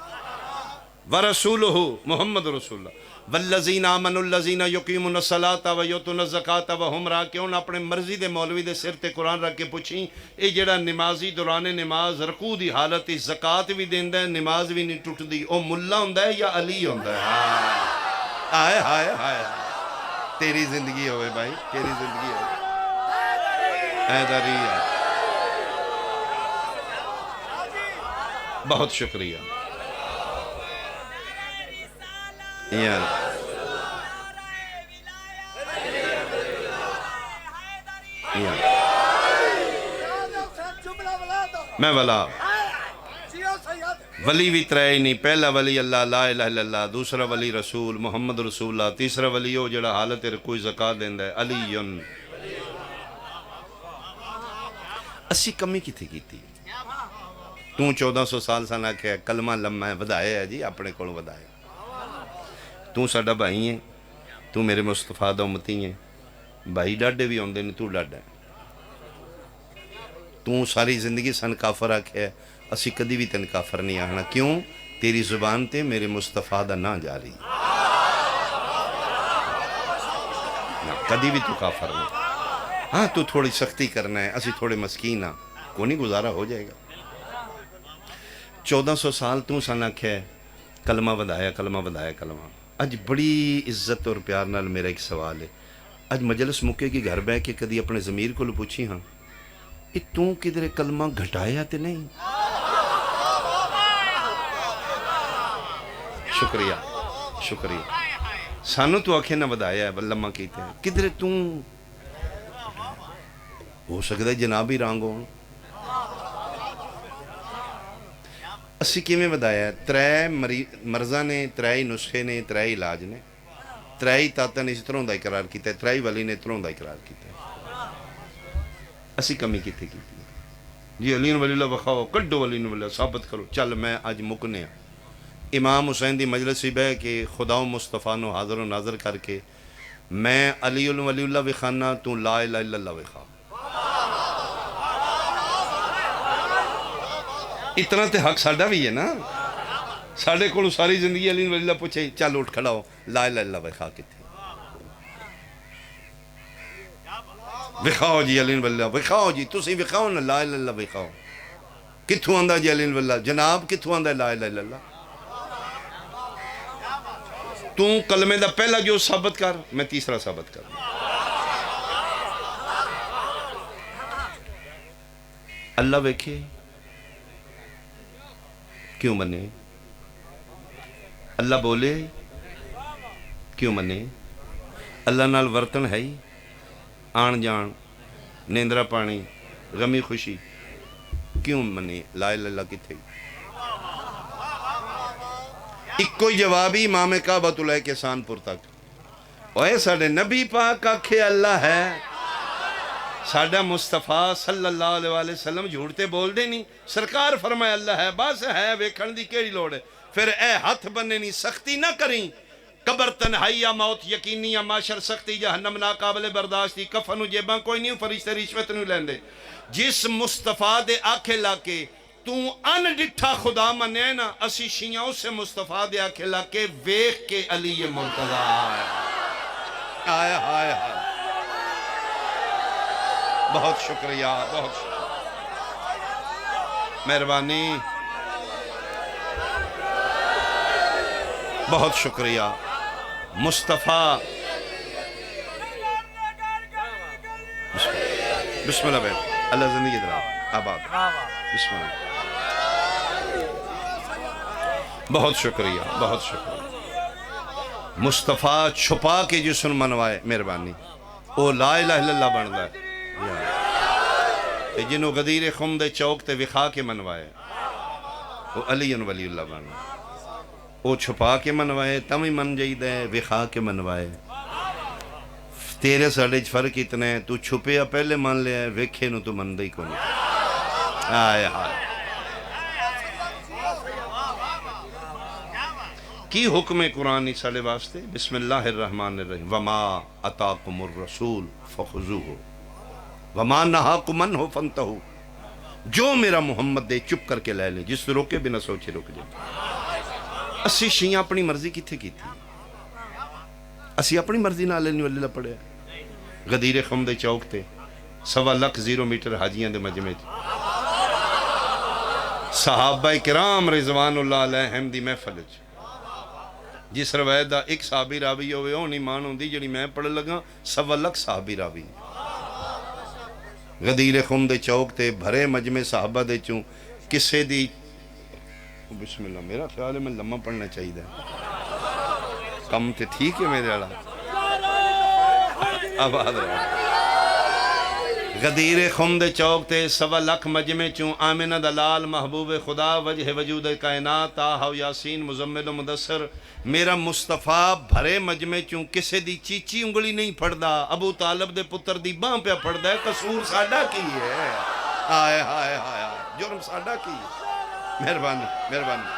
وَرَسُولُهُ محمد رسول اللہ والذین آمنوا الذین یقیمون الصلاۃ ویؤتون الزکاۃ وہم راکعون اپنے مرضی دے مولوی دے سر تے قرآن رکھ کے پوچھیں اے جڑا نمازی دوران نماز رکوع دی حالت زکات بھی دیندا ہے نماز بھی نہیں ٹوٹدی او ملا ہوندا ہے یا علی ہوندا ہے ہائے ہائے ہائے تیری زندگی ہوئے بھائی تیری زندگی ہوئے حیدری بہت شکریہ میں ولا ولی بھی ترے نہیں پہلا ولی اللہ لا الہ الا اللہ دوسرا ولی رسول محمد رسول اللہ تیسرا ولی ہو جڑا حالت رکوع زکات دیندا ہے علی اسی کمی کتھی کیتی تو 1400 سال سن آکھیا کلمہ لمہ ہے ودایا ہے جی اپنے کول ودایا تو ساڈا بھائی ہے تو میرے مصطفیٰ دا امتی ہے بھائی ڈاڈے بھی ہوندے نے تو ڈاڈا ہے تو ساری زندگی سن کافر آکھیا اسی کدی بھی تن کافر نہیں آنا کیوں تیری زبان تے میرے مصطفیٰ دا نہ جاری کدی بھی تو کافر نہیں ہاں تو تھوڑی سختی کرنا ہے اسی تھوڑے مسکین ہاں کو نہیں گزارا ہو جائے گا 1400 سال تو سن آکھیا کلمہ ودایا کلمہ اج بڑی عزت اور پیار نال میرا ایک سوال ہے اج مجلس مکے کی گھر بہ کے کدی اپنے ضمیر کو پوچھی ہاں تو کدھر کلمہ گھٹایا تے نہیں شکریہ سانو تو آنکھیں نہ ودایا ہے لمہ کیتے ہیں کدھر تو ہو سکتا ہے جناب ہی رانگ ہو اسی کیویں ودایا ہے ترے مرضاں نے ترے نسخے نے ترے علاج نے ترے طاقتاں نے اس طرح دا اقرار کیتا ہے ترے ولی نے طرح دا اقرار کیتا ہے اسی کمی کیتے کیتی جی علی ولی اللہ بخاؤ کڈو ولی ولی اللہ ثابت کرو چل میں اج مکنے امام حسین دی مجلس بہ کے خدا و مصطفیٰ نو حاضر و ناظر کر کے میں علی ولی اللہ وکھانا تو لا الہ الا اللہ وکھا اتنا تے حق ساڈا بھی ہے نا ساڈے کولوں ساری زندگی علی ولی اللہ پوچھے چل اٹھ کھڑا ہو لا الہ الا اللہ وکھا کتے وکھاؤ جی علی واللہ، وکھاؤ جی، تسی وکھاؤ نا لا الہ الا اللہ وکھاؤ. کتھوں آندا جی علی واللہ؟ جناب کتھوں آندا لا الہ الا اللہ؟ تو کلمے دا پہلا جو ثابت کر، میں تیسرا ثابت کر. اللہ ویکھے کیوں منے؟ اللہ بولے کیوں منے؟ اللہ نال ورتن ہے ہی، آن جان، نیندرا پانی، غمی خوشی، کیوں منے؟ لا الہ الا اللہ کتھے؟ ایک کوئی جوابی امام کعبۃ اللہ کے سانپور تک. اوے ساڑھے نبی پاک آکھے اللہ ہے، ساڑھا مصطفیٰ صلی اللہ علیہ وآلہ وسلم جھوڑتے بول دے نہیں، سرکار فرمائے اللہ ہے، بس ہے ویکھن دی کیڑی لوڑ ہے. پھر اے ہاتھ بننے نہیں، سختی نہ کریں، قبر تنہائی یا موت یقینی یا معاشر سختی، جہنم ناقابل برداشتی، کفن جیباں کوئی نہیں، فرشتے رشوت نہیں لیندے. جس مصطفیٰ دے آکھے لاکے تو ان ڈٹھا خدا منے نا، اسی شیعوں سے مصطفیٰ دے آکھے لاکے ویخ کے علی مرتضی آئے. آئے آئے آئے. بہت شکریہ، بہت شکریہ، مہربانی، بہت شکریہ. مصطفیٰ بسم اللہ بیٹھ، اللہ زندگی درا آباد، بسم اللہ. بہت شکریہ، بہت شکریہ. مصطفیٰ چھپا کے جسن منوائے، مہربانی، او لا الہ الا اللہ بن گئے. جنہوں غدیر خم دے چوک تے وکھا کے منوائے، وہ علی ولی اللہ بن گئے. وہ چھپا کے منوائے تم ہی من جائی دے، وکھا کے منوائے. تیرے ساڑے فرق اتنا ہے، تو چھپے پہلے من لے آئے، ویکھے نو تو من دے کو نہیں. آئے آئے. کی حکم قرآن ساڑے واسطے؟ بسم اللہ الرحمن الرحیم. وما اتاکم الرسول فخذوہ وما نہاکم عنہ فانتہوا. جو میرا محمد دے چپ کر کے لے لیں، جس روکے بنا سوچے روک جائے. اسی شیعہ اپنی مرضی کتھے کی تھی؟ اسی اپنی مرضی نہ لینے والے پڑے. غدیر خم دے چوک تے 1.25 میٹر حاجیاں دے مجمع صحابہ کرام رضوان اللہ علیہم دی محفل جس روایت دا ایک صحابی راوی ہوئے ہو نہیں مان ہوندی جڑی میں پڑھ لگا 1.25 صحابی راوی. غدیر خم دے چوک تے بھرے مجمع صحابہ دے چوں کسے دی. بسم اللہ، میرا خیال ہے میں لمحہ پڑھنا چاہیے کم تے ٹھیک ہے میرے والا. آباد رہا. غدیر خم دے چوک تے 1.25 مجمع چوں آمنہ دلال محبوب خدا وجہ وجود کائنات طٰہٰ و یاسین مزمل و مدثر میرا مصطفیٰ بھرے مجمع چوں کسے دی چیچی انگلی نہیں پڑھدا، ابو طالب دے پتر دی باں پہ پڑھدا ہے. قصور ساڈا کی ہے؟ آئے آئے آئے. جرم ساڈا کی ہے؟ مہربانی مہربانی.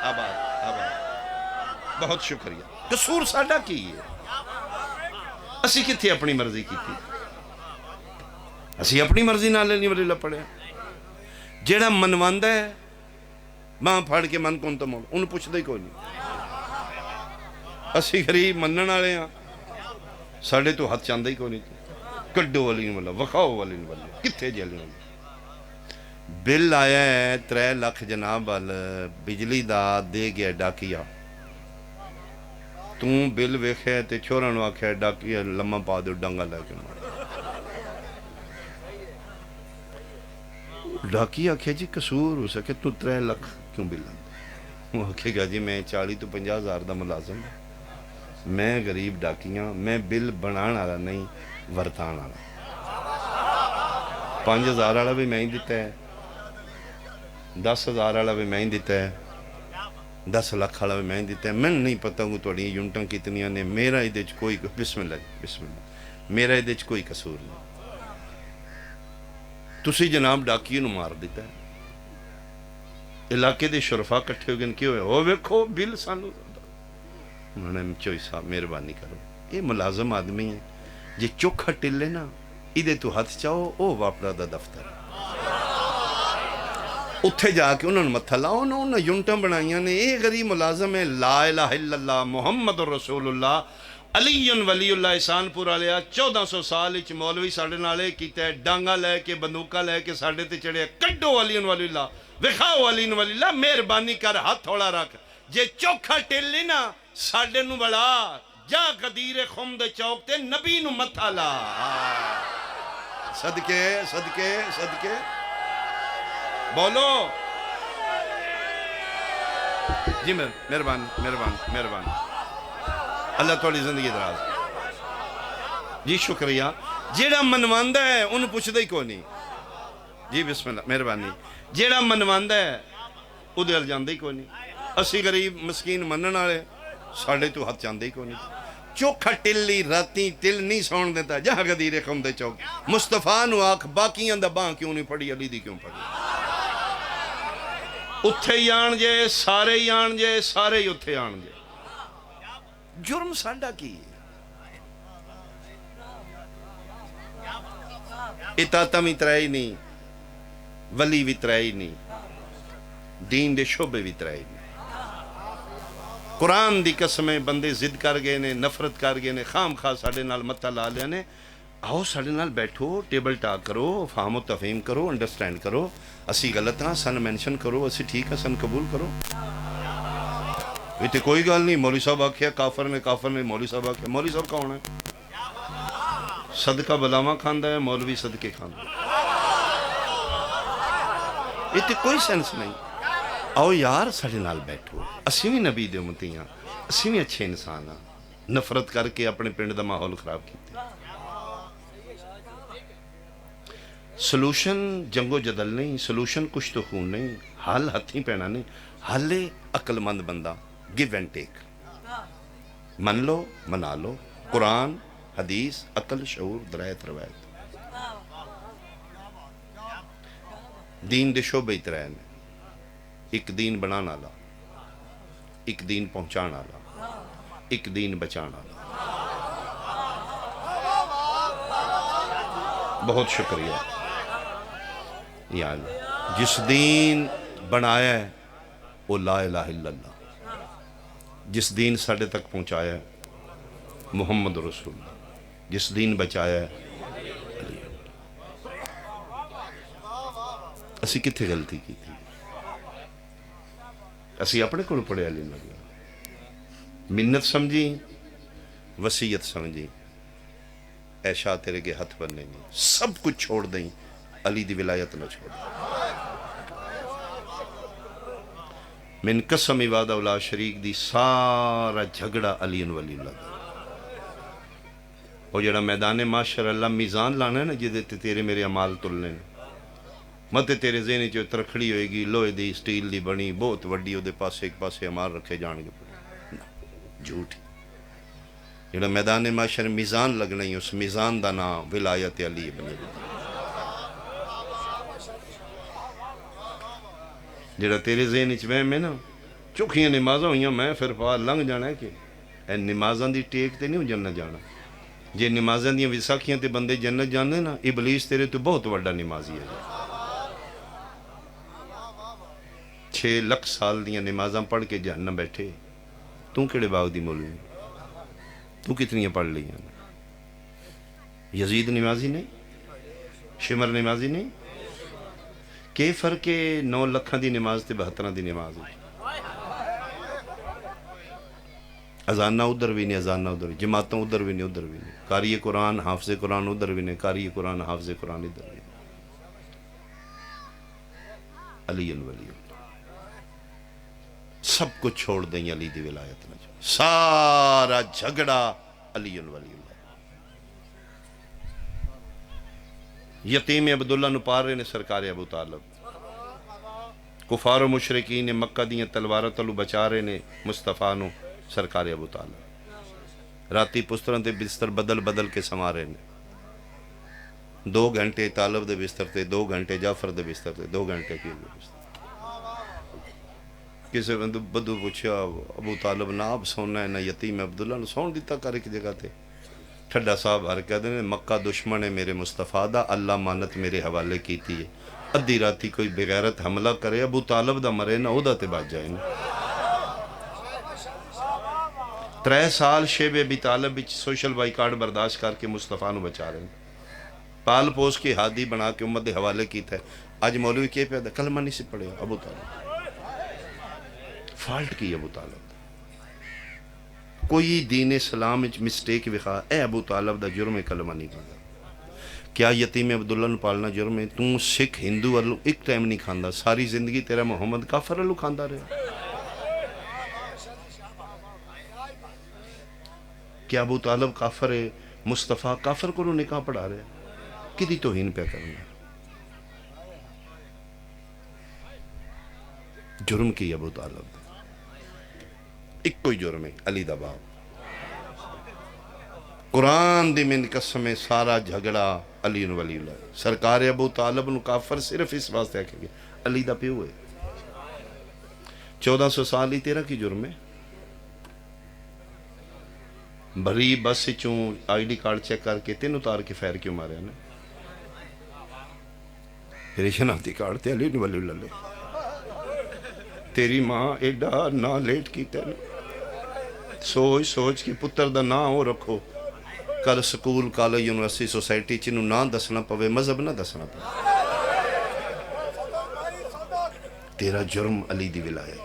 آباد آباد. بہت شکریہ. قصور ساڈا کی ہے؟ اسی کتھے اپنی مرضی کی تھی؟ اسی اپنی مرضی نہ لینی والی پڑے. جیڑا منواندہ ہے ماں پھاڑ کے من کون تو موڑ انہوں پوچھ دے کوئی نہیں. اسی غریب منن والے ہیں، ساڑھے تو ہاتھ چاندہ ہی کوئی نہیں. کڈو والی والا، وکھاؤ والی والا، کتھے جیلی والی. بل آیا ہے 3 لاکھ جناب وال بجلی دا دے گیا ڈاکیا. توں بل ویکھے تے چھوڑن واکھے ڈاکیا لمحہ پا دو ڈنگا لے کے مار. ڈاکی آکھے جی قصور ہو سکے تو 3 لاکھ کیوں بل آتا؟ وہ آکھے گا جی میں 40 تو 50 ہزار دا ملازم ہے، میں غریب ڈاکیاں، میں بل بنان والا نہیں ورتان والا. 5000 والا بھی میں ہی دیتا ہے، 10,000 والا بھی میں ہی دیتا ہے، 10 لاکھ والا بھی میں ہی دیتا ہے. میں نہیں پتہ ہوں تھوڑی یونٹاں کتنیاں نے. میرا ادھے چ کوئی بسم اللہ جی بسم اللہ، میرا ادھے چ کوئی قصور نہیں. تسی جناب ڈاکی نو مار دیتا ہے. علاقے دے شرفا کٹھے ہو گئے کی ہوئے ہو ویکھو بل سانو. انہوں نے چوئی صاحب مہربانی کرو، یہ ملازم آدمی ہے، جی چوکھا ٹلے نا ادھے تو ہاتھ چاہو او واپڑا دا دفتر اتھے جا کے انہوں نے متھا لاؤ نا. انہوں یونٹاں بنائیاں نے. یہ غریب ملازم ہے لا الہ الا اللہ محمد رسول اللہ. علی ولی اللہ احسانپور والیا 1400 سال اچ مولوی ساڑے نالے کیتا ہے، ڈانگا لے کے بندوقہ لے کے ساڑے تے چڑھے، کڈو علی ولی اللہ، وکھاؤ علی ولی اللہ، مہربانی کر ہاتھ تھوڑا رکھ، جے چوکھا ٹل لی نا ساڑے نو بڑا جا غدیر خم دے چوک تے نبی نو متھا لا۔ صدقے صدقے صدقے بولو جی مہربان مہربان مہربان، اللہ تھوڑی زندگی دراز۔ جی شکریہ۔ جیڑا منواندہ ہے انہوں پوچھتا ہی کوئی نہیں۔ جی بسم اللہ مہربانی۔ جیڑا منواندہ ہے ادھر جاندہ ہی کوئی نہیں۔ اسی غریب مسکین منن والے ساڑھے تو ہاتھ جاندہ ہی کوئی نہیں۔ چوکھا ٹلی راتی تل نہیں سون دیتا، جہاں غدیر خم دے چوک مصطفیٰ نو آکھ باقیاں دا باں کیوں نہیں پڑھی، علی دی کیوں پڑھی؟ اتھے ہی آن جے سارے ہی آن جے سارے ہی اتھے آن جے، جرم ساڑھا کی اطاعتم اترائی نہیں، ولی بھی اترائی نہیں، دین دے شعبے بھی اترائی نہیں۔ قرآن دی قسمیں بندے ضد کر گئے نے، نفرت کر گئے نے، خام خواہ ساڑھے نال متہ لا لیا نے۔ آؤ ساڑھے نال بیٹھو، ٹیبل ٹاک کرو، فہم و تفہیم کرو، انڈرسٹینڈ کرو، اسی غلط ہاں سن مینشن کرو، اسی ٹھیک ہے سن قبول کرو۔ یہ کوئی گل نہیں مولوی صاحب آکھیا کافر نے مولوی صاحب آکھیا، مولوی صاحب کون ہے؟ صدقہ بلاواں کھاندا ہے، مولوی صدقے کھاندا ہے، یہ کوئی سینس نہیں۔ آؤ یار ساڑھے نال بیٹھو، اسی بھی نبی دے امتی ہاں، اسی بھی اچھے انسان ہاں، نفرت کر کے اپنے پنڈ دا ماحول خراب کیتے۔ سلوشن جنگ و جدل نہیں، سلوشن کچھ تو خون نہیں، حل ہتھیں پینا نہیں، حل عقل مند بندہ، گیو اینڈ ٹیک، من لو منا لو، قرآن حدیث عقل شعور درایت روایت۔ دین دے شعبے اترائے نے، ایک دین بنانا لا، ایک دین پہنچانا لا، ایک دین بچانا لا۔ بہت شکریہ۔ یعنی جس دین بنایا ہے وہ لا الہ الا اللہ، جس دین ساڑھے تک پہنچایا ہے محمد رسول اللہ، جس دین بچایا ہے علی۔ اسی کتھے غلطی کی تھی؟ اسی اپنے کو پڑھے علی اللہ، منت سمجھی، وسیعت سمجھی، اے شاہ تیرے کے ہاتھ بننے نہیں، سب کچھ چھوڑ دیں، علی دی ولایت نہ چھوڑ دیں۔ من قسم عبادہ اولا شریک دی سارا جھگڑا علی ولی اللہ دا۔ وہ جڑا میدان معاشر اللہ میزان لانا ہے نا، جدے تیرے میرے عمال تلنے نے، مت تیرے ذہن جو ترکھڑی ہوئے گی لوہے دی سٹیل دی بنی بہت وڈی، وہ دے پاسے ایک پاسے عمال رکھے جان گے، جھوٹ۔ جڑا میدان معاشر میزان لگنا ہی، اس میزان دا نام ولایت علی بن ابی طالب۔ جڑا تیرے ذہن وچ وہم ہے نا، چوکھیاں نمازاں ہوئیاں میں پھر پا لنگ جانا ہے کہ اے نمازاں دی ٹیک تے نہیں جنت جانا۔ جے نمازاں دیاں وساکھیاں تے بندے جنت جانے نا، ابلیس تیرے تو بہت وڈا نمازی ہے۔ 6 لکھ سال دیاں نمازاں پڑھ کے جہنم بیٹھے، تو کیڑے باغ دی مولوی؟ تو کتنی پڑھ لی ہیں؟ یزید نمازی نہیں؟ شمر نمازی نہیں؟ کہ فرق 9 لکھاں دی نماز تے 72 دی نماز ہے؟ اذانہ ادھر بھی نہیں، اذانہ ادھر بھی، جماعتوں ادھر بھی نہیں، ادھر بھی نہیں، قاری قرآن حافظ قرآن ادھر بھی نہیں، قاری قرآن حافظ قرآن ادھر بھی نہیں۔ علی ولی اللہ، سب کچھ چھوڑ دیں علی دی ولایت نہ چھوڑ، سارا جھگڑا علی ولی اللہ۔ یتیم عبداللہ نو پار رہے نے سرکار ابو طالب، کفار و مشرکین مکہ دیاں تلوارہ تلو بچا رہے نے مصطفیٰ نو سرکار ابو طالب، راتی پستران دے بستر بدل بدل کے سما رہے نے، 2 گھنٹے طالب دے بستر تے، 2 گھنٹے جعفر دے بستر تے، 2 گھنٹے کی بستر۔ کسی بندو بدو پوچھا ابو طالب نہ آپ سونا ہے نہ یتیم عبداللہ نو سون دیتا کر ایک جگہ تے، ٹھڈا صاحب ہر کہہ دینے مکہ دشمن ہے میرے مصطفیٰ دا، اللہ مانت میرے حوالے کی تھی ہے، ادھی راتی کوئی بغیرت حملہ کرے ابو طالب دا مرے نہ او دا تے بچ جائے نا۔ 3 سال شیب ابی طالب وچ سوشل بائیکاٹ برداشت کر کے مصطفیٰ نو بچا رہے ہیں، پال پوس کے ہادی بنا کے امت دے حوالے کیتا ہے. اج مولوی کے پہ کلمہ نہیں سی پڑھیا ابو طالب. فالٹ کی ابو طالب دا کوئی دین اسلام وچ مسٹیک وکھا، اے ابو طالب دا جرم کلمہ نہیں پڑھا. کیا یتیم عبداللہ نو پالنا جرم ہے؟ توں سکھ ہندو والوں ایک ٹائم نہیں کھاندا، ساری زندگی تیرا محمد کافر والوں کھاندا رہا. کیا ابو طالب کافر ہے؟ مصطفیٰ کافر کو نکاح پڑھا رہے کدی توہین پہ کرنا. جرم کی ابو طالب ایک کوئی جرم ہے، علی دا باپ. قرآن دی من قسم سارا جھگڑا علی نو ولی اللہ. سرکار ابو طالب نو کافر صرف اس واسطے آکھے گے علی دا پیو ہے. 1400 سال ہی تیرا کی جرم ہے؟ بھری بس چوں آئی ڈی کارڈ چیک کر کے تین اتار کے فیر کیوں مارے نے؟ تیری شناختی کارڈ تے علی نو ولی اللہ لے. تیری ماں ایڈا نا لیٹ کیتا ہے، سوچ سوچ کے پتر دا نا ہو رکھو. کل سکول کالج یونیورسٹی سوسائٹی چنو نا دسنا پوے، مذہب نہ دسنا پوے. تیرا جرم علی دی ولایت.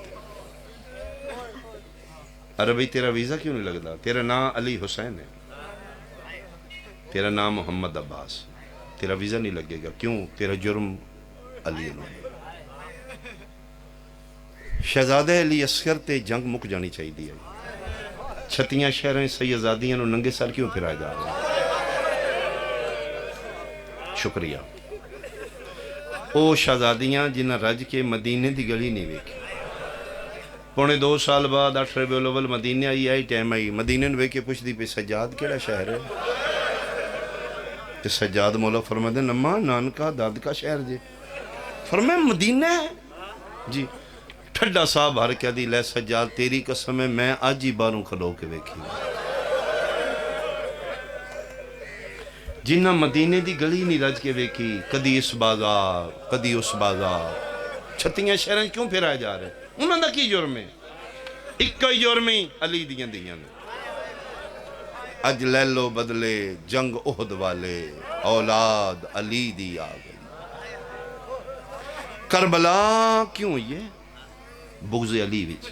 عربی تیرا ویزا کیوں نہیں لگتا؟ تیرا نام علی حسین ہے، تیرا نام محمد عباس، تیرا ویزا نہیں لگے گا. کیوں؟ تیرا جرم علی نو. شہزادہ علی اصغر تے جنگ مک جانی چاہیے دی. 36 شہریں سیدزادیاں نو ننگے سر کیوں پھرائے جا رہے ہیں؟ شکریہ. او شہزادیاں جنہ رج کے مدینے دی گلی نہیں ویکھی. 2.25 سال بعد 8 ربیع الاول مدینے آئی ٹائم آئی. مدینے نو ویکھ کے پوچھ دی پہ سجاد کیڑا شہر ہے؟ تے سجاد مولا فرماتے نما نانکا دادکا شہر جے. فرمایا مدینہ ہے جی. ٹھڈا صاحب ہر کیا دی لے سجاد تیری قسم ہے میں آج ہی باروں کھلو کے ویکھی. جنہ مدینے دی گلی نہیں رج کے ویکھی، کدی اس بازار کدی اس بازار. 36 شہریں کیوں پھرائے جا رہے؟ انہوں دا کی جرم ہے؟ ایک ہی جرم ہی علی دیاں دیاں. اج لے لو بدلے جنگ احد والے، اولاد علی دی آ گئی. کربلا کیوں یہ بغض علی وچ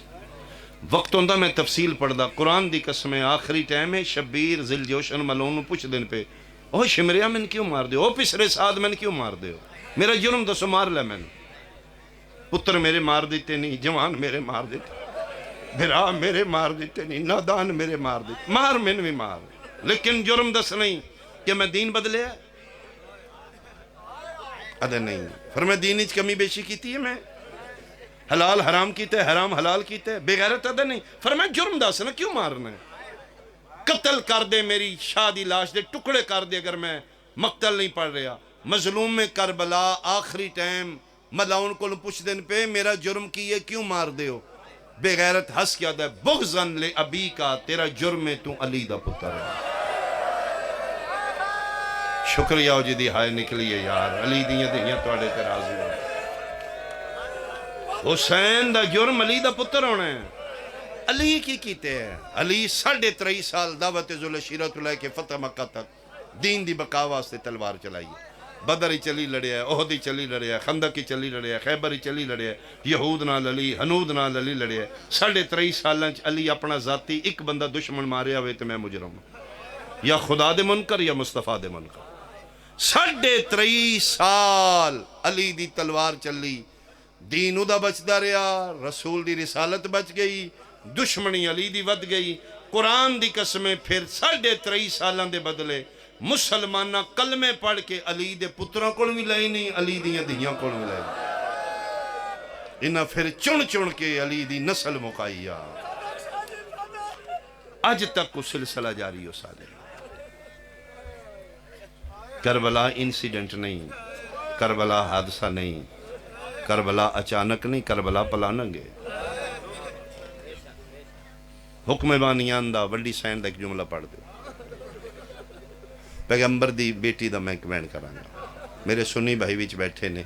وقت ہوندہ میں تفصیل پڑھدا. قرآن دی قسم آخری ٹائم ہے. شبیر ذل جوشن ملون پوچھ دن پہ اوہ شمریا میں کیوں مار دیو؟ اوہ پسرے ساتھ میں کیوں مار دیو؟ میرا جرم دسو مار لے میں. پتر میرے مار دیتے نہیں، جوان میرے مار دیتے، بھرا میرے مار دیتے نہیں، نادان میرے مار دیتے. مار میں بھی مار، لیکن جرم دس نہیں کہ میں دین بدلے ہے. ادھے نہیں. فرمایا دین اچ کمی بیشی کیتی ہے میں؟ حلال حرام کیتے ہے، حرام حلال کیتے ہے، بے غیرت ادھے نہیں. فرمایا جرم دس نا کیوں مارنا ہے؟ قتل کر دے، میری شاہ دی لاش دے ٹکڑے کر دے اگر میں مقتل نہیں پڑھ رہا. مظلوم میں کربلا آخری ٹائم ملاؤن کو پوچھ دن پہ میرا جرم کی ہے کیوں مار دے ہو؟ بے غیرت ہس کیا دے بغضن لے ابی کا، تیرا جرم ہے تو علی دا پتر ہے. شکریہ ہو جی دی ہائے نکلی ہے یار. علی دیاں دیاں توڑے تے راضی ہو. حسین دا جرم علی دا پتر ہونا ہے. علی کی کیتے ہیں؟ علی 23.5 سال دعوت ذوالعشیرۃ لے کے فتح مکہ تک دین دی بقا واسطے تلوار چلائی. بدر ہی چلی لڑیا ہے، احد ہی چلی لڑیا ہے، خندق ہی چلی لڑیا ہے، خیبر ہی چلی لڑیا ہے، یہود نال علی ہنود نال علی لڑیا ہے. 23.5 سالاں علی اپنا ذاتی ایک بندہ دشمن ماریا ہوئے تو میں مجرم ہوں، یا خدا دے منکر یا مصطفیٰ دے منکر. 23.5 سال علی دی تلوار چلی. دین ادا بچدا رہا، رسول دی رسالت بچ گئی، دشمنی علی دی ود گئی. قرآن دی قسمیں پھر 23.5 سالاں دے بدلے مسلمانہ کلمے پڑھ کے علی دے پتروں کو بھی لئی نہیں، علی دیاں دیاں کو بھی لئی. انہاں پھر چن چن کے علی دی نسل مکائی. اج تک کو سلسلہ جاری ہو سالے. کربلا انسیڈنٹ نہیں، کربلا حادثہ نہیں، کربلا اچانک نہیں، کربلا پلاننگ ہے. حکم بانی آندہ وڈی سین دا ایک جملہ پڑھ دے. پیغمبر دی بیٹی دا میں کمنٹ کرانگا. میرے سنی بھائی وچ بیٹھے نے،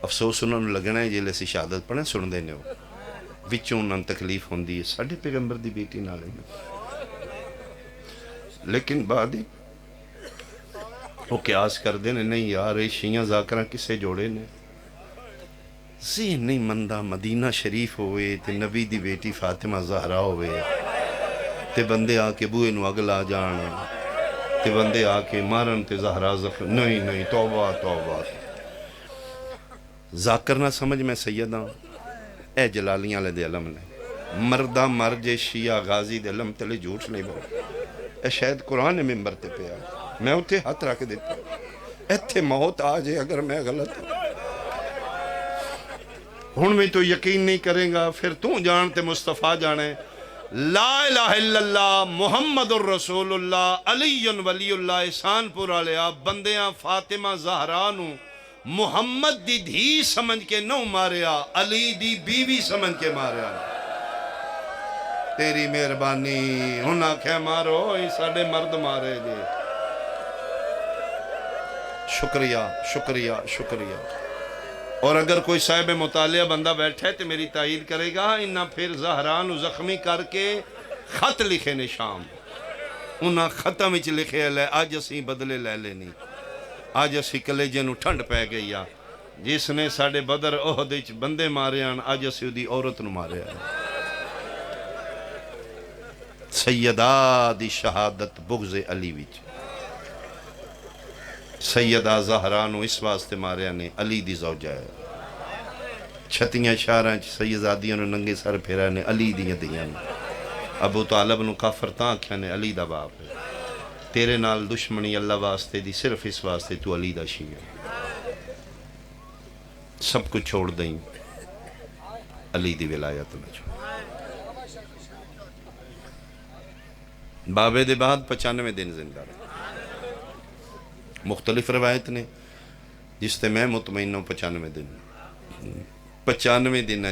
افسوس انہوں نے لگنا ہے جیلے سی شہادت پڑھیں سن دینے ہو. وچوں انہاں تکلیف ہوندی ہے ساڈے پیغمبر دی بیٹی نال ہے۔ لیکن بعد وہ قیاس کر دے نے نہیں یار یہ شیعہ ذاکرہ کسے جوڑے نے ذہن نہیں مندہ مدینہ شریف ہوئے تے نبی دی بیٹی فاطمہ زہرا ہوئے تے بندے آ کے بوئے نو اگلا جان تے بندے آ کے مارن تے زہرا زخم نہیں توبہ توبہ ذاکر نہ سمجھ میں سیدہ اے جلالیاں لے دے علم نے مردہ مر جے شیعہ غازی دے علم تلے جھوٹ نہیں بول اے شاید قرآن ممبر تے پہ آ میں اتھے ہاتھ رکھ دیتا ایتھے موت آ جائے اگر میں غلط ہوں ہن میں تو یقین نہیں کریں گا پھر تو جانتے مصطفیٰ جانے لا الہ الا اللہ محمد الرسول اللہ علی ولی اللہ احسان پور علیہ بندیاں فاطمہ زہرا نو محمد دی دھی سمجھ کے نو ماریا علی دی بیوی سمجھ کے ماریا تیری مہربانی ہن آکھے مارو یہ ساڈے مرد مارے دے شکریہ شکریہ شکریہ اور اگر کوئی صاحب مطالعہ بندہ بیٹھا ہے تو میری تائید کرے گا انہاں پھر زہران زخمی کر کے خط لکھے نے شام انہاں ختم وچ لکھے لے آج اسی بدلے لے لینی آج اسی کلیجے نو ٹھنڈ پہ گئی جس نے ساڑے بدر احد وچ بندے مارے آن آج اسی دی عورت نو مارے آن سیدہ دی شہادت بغض علی وچ سیدہ زہرانو اس واسطے مارے نے علی دی زوجہ ہے چھتیاں شاراں سیدادیاں نو ننگے سر پھیرا نے علی دیاں دیاں ابو طالب نو کافر تاں کیا نے علی دا باپ ہے تیرے نال دشمنی اللہ واسطے دی صرف اس واسطے تو علی دا شیعہ سب کچھ چھوڑ دیں علی دی ولایت میں چھوڑ بابے دے بعد 95 دن زندہ رہے مختلف روایت نے جس تے میں مطمئن ہوں 95 دن 95 دن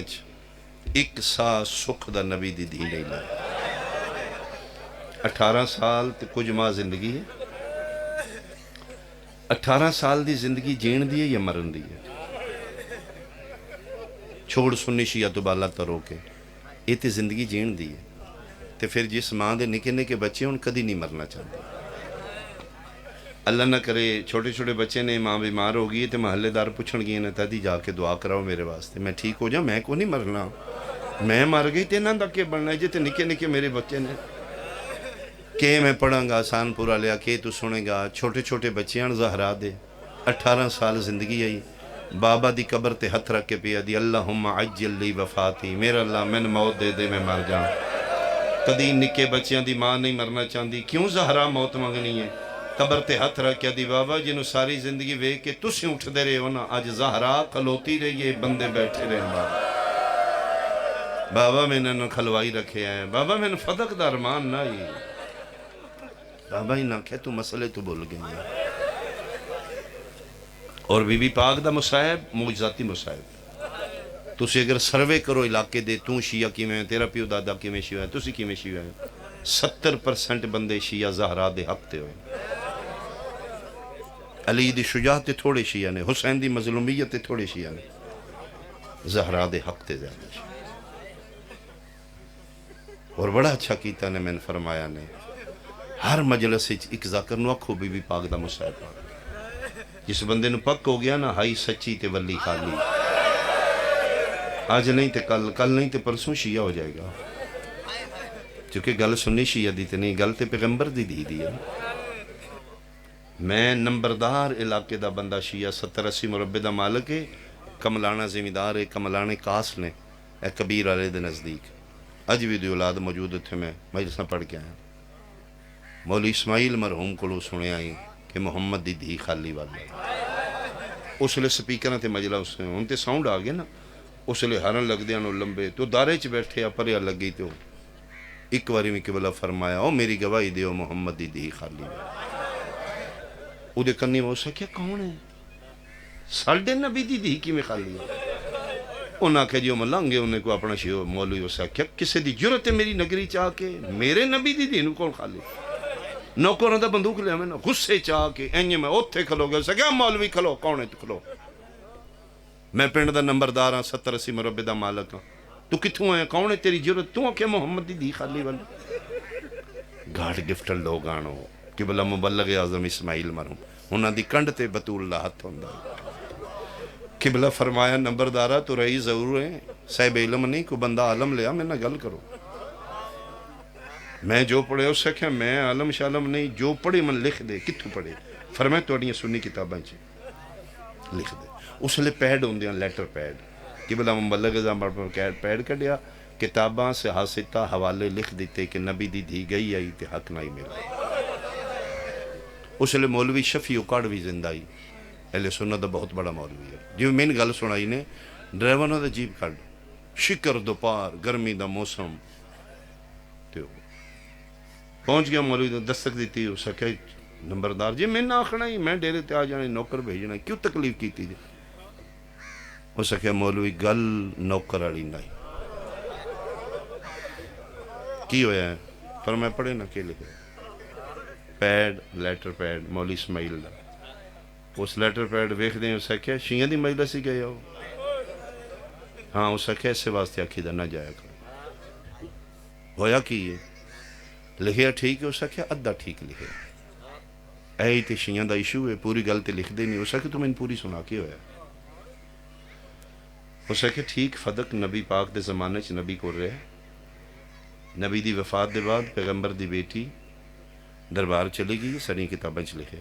ایک سا سکھ دا نبی دی دھی نہیں لائے 18 سال تے کچھ ماہ زندگی ہے 18 سال دی زندگی جین دی ہے یا مرن دی ہے چھوڑ سنی شیعہ تو بالا ترو کے یہ تے زندگی جین دی ہے تے پھر جس ماں دے نکے نکے بچے ان کدی نہیں مرنا چاہتے اللہ نہ کرے چھوٹے چھوٹے بچے نے ماں بیمار ہو گئی تے محلے دار پوچھن گئے نے تادی جا کے دعا کراؤ میرے واسطے میں ٹھیک ہو جاؤں میں کو نہیں مرنا میں مر گئی تے نہ دکے بڑھنا ہے جتے نکے نکے میرے بچے نے کہ میں پڑھاں گا آسان پورا لیا کہ تو سنے گا چھوٹے چھوٹے بچیاں زہرا دے 18 سال زندگی آئی بابا دی قبر تے ہتھ رکھ کے پیا دی اللہم عجل لی وفاتی میرا اللہ میں موت دے دے میں مر جاؤں کدی نکے بچیاں دی ماں نہیں مرنا چاہتی کیوں زہرا موت مانگنی ہے قبر تے ہتھ رکھیا دی بابا جنہوں ساری زندگی وے کے تسی اٹھ دے رہے ہو نا آج زہرا کھلوتی رہی ہے بندے بیٹھے رہے بابا بابا میں نے کھلوائی رکھے ہیں بابا میں نے فدق دا ارمان نہ ہی بابا ہی نہ کہے تو مسئلے تو بول گئی ہیں اور بی بی پاک دا مصاحب معجزاتی مصاحب تسی اگر سروے کرو علاقے دے تو شیعہ کی میں تیرا پیو دادا کی میں شیعہ ہے تسی کی میں شیعہ ہے 70% بندے شیعہ زہرا دے حق تے ہوئے علی دی شجاعت تے تھوڑے شیعہ نے حسین دی مظلومیت تے تھوڑے شیعہ نے زہرا دے حق تے زیادہ شیعہ اور بڑا اچھا کیتا نے میں نے فرمایا نے ہر مجلس ایک ذاکر نو اکھو بی بی پاک دا مصاحبہ جس بندے نو پک ہو گیا نا ہائی سچی تے ولی خالی آج نہیں تے کل نہیں تے پرسوں شیعہ ہو جائے گا چونکہ گل سنی شیعہ دی تے نہیں گل تے پیغمبر دی ہے میں نمبردار علاقے دا بندہ شیعہ 70-80 مربع دا مالک ہے کملانا زمیندار ہے کملانے کاس نے اے کبیر علیہ دے نزدیک اج بھی دی اولاد موجود تھے میں مجلساں پڑھ کے آیا مولی اسماعیل مرحوم کلو سنے آئی کہ محمد دی دھی خالی والا اس لئے سپیکرہ تے مجلہ ان تے ساؤنڈ آگے نا اس لئے ہرن لگ دیا نو لمبے تو دارے چ بیٹھے یا پریا لگ گئی تو ایک واری میں قبلہ فرمایا او میری گواہی دیو محمد دی دھی خالی والا او دے کنی میں اسے کیا کون ہے ساڑھے نبی دی دھی کی میں خالی ہے انہاں کہ جو ملانگے انہیں کو اپنا شیو مولوی اسے کیا کسے دی جرت ہے میری نگری چاہ کے میرے نبی دی دھی نو کون خالی نوکروں دا بندوق لیا میں نا غصے چاہ کے اینجے میں اوتھے کھلو گئے اسے کیا مولوی کھلو کون ہے تو کھلو میں پینڈ دا نمبردار ہاں 70-80 مربع دا مالک ہاں تو تو کتوں آیا کون ہے تیری ضرورت تو کہ محمد دی خالی والی گاٹ گفٹر لوگ آنو قبلہ مبلغ اعظم اسماعیل مرحوم انہاں دی کنڈ تے بطول دا ہاتھ ہوندا قبلہ فرمایا نمبردارہ تو رہی ضرور ہیں صاحب علم نہیں کو بندہ عالم لیا میں نہ گل کرو میں جو پڑھے اس سے کہ میں عالم شالم نہیں جو پڑھے من لکھ دے کتھو پڑھے فرمایا توڑیاں سنی کتاباں چی لکھ دے اس لئے پیڈ ہوں دیاں لیٹر پیڈ قبلہ مبلغ اعظم پیڈ کر دیا کتاباں سے حاصلہ حوالے لکھ دیتے کہ نبی دی دی گئی آئی تے حق نہیں ملا اس لئے مولوی شفیع اکاڑ بھی زندہ ہی اہل سنت دا بہت بڑا مولوی ہے جو میں نے گل سنائی نے ڈرائیوروں دا جیب کھڑ شکر دوپار گرمی دا موسم پہنچ گیا مولوی دا دستک دیتی اسے کہ نمبردار جی میں نہ آخنا ہی میں ڈیرے تے آ جانے نوکر بھیجنا کیوں تکلیف کی تھی اسے کہ مولوی گل نوکر آڑی نہیں کی ہویا ہے پر میں پڑھے نہ کہ لکھے پیڈ لیٹر پیڈ مولی اسماعیل دا اس لیٹر پیڈ ویکھ دیں اسے کہ شیعہ دی مجلس ہی گئے ہو ہاں اسے کہ اسے واسطے آکھی دا نہ جایا کرو ہویا کی یہ لکھیا ٹھیک ہے اسے کہ ادھا ٹھیک لکھے اے تے شیعہ دا ایشو ہے پوری گل تے لکھ دے نہیں اسے کہ تمہیں پوری سنا کے ہویا اسے کہ ٹھیک فدق نبی پاک دے زمانے چ نبی کو رہے نبی دی وفات دے بعد پیغمبر دی بیٹی دربار چلی گئی ساری کتابیں چ لکھے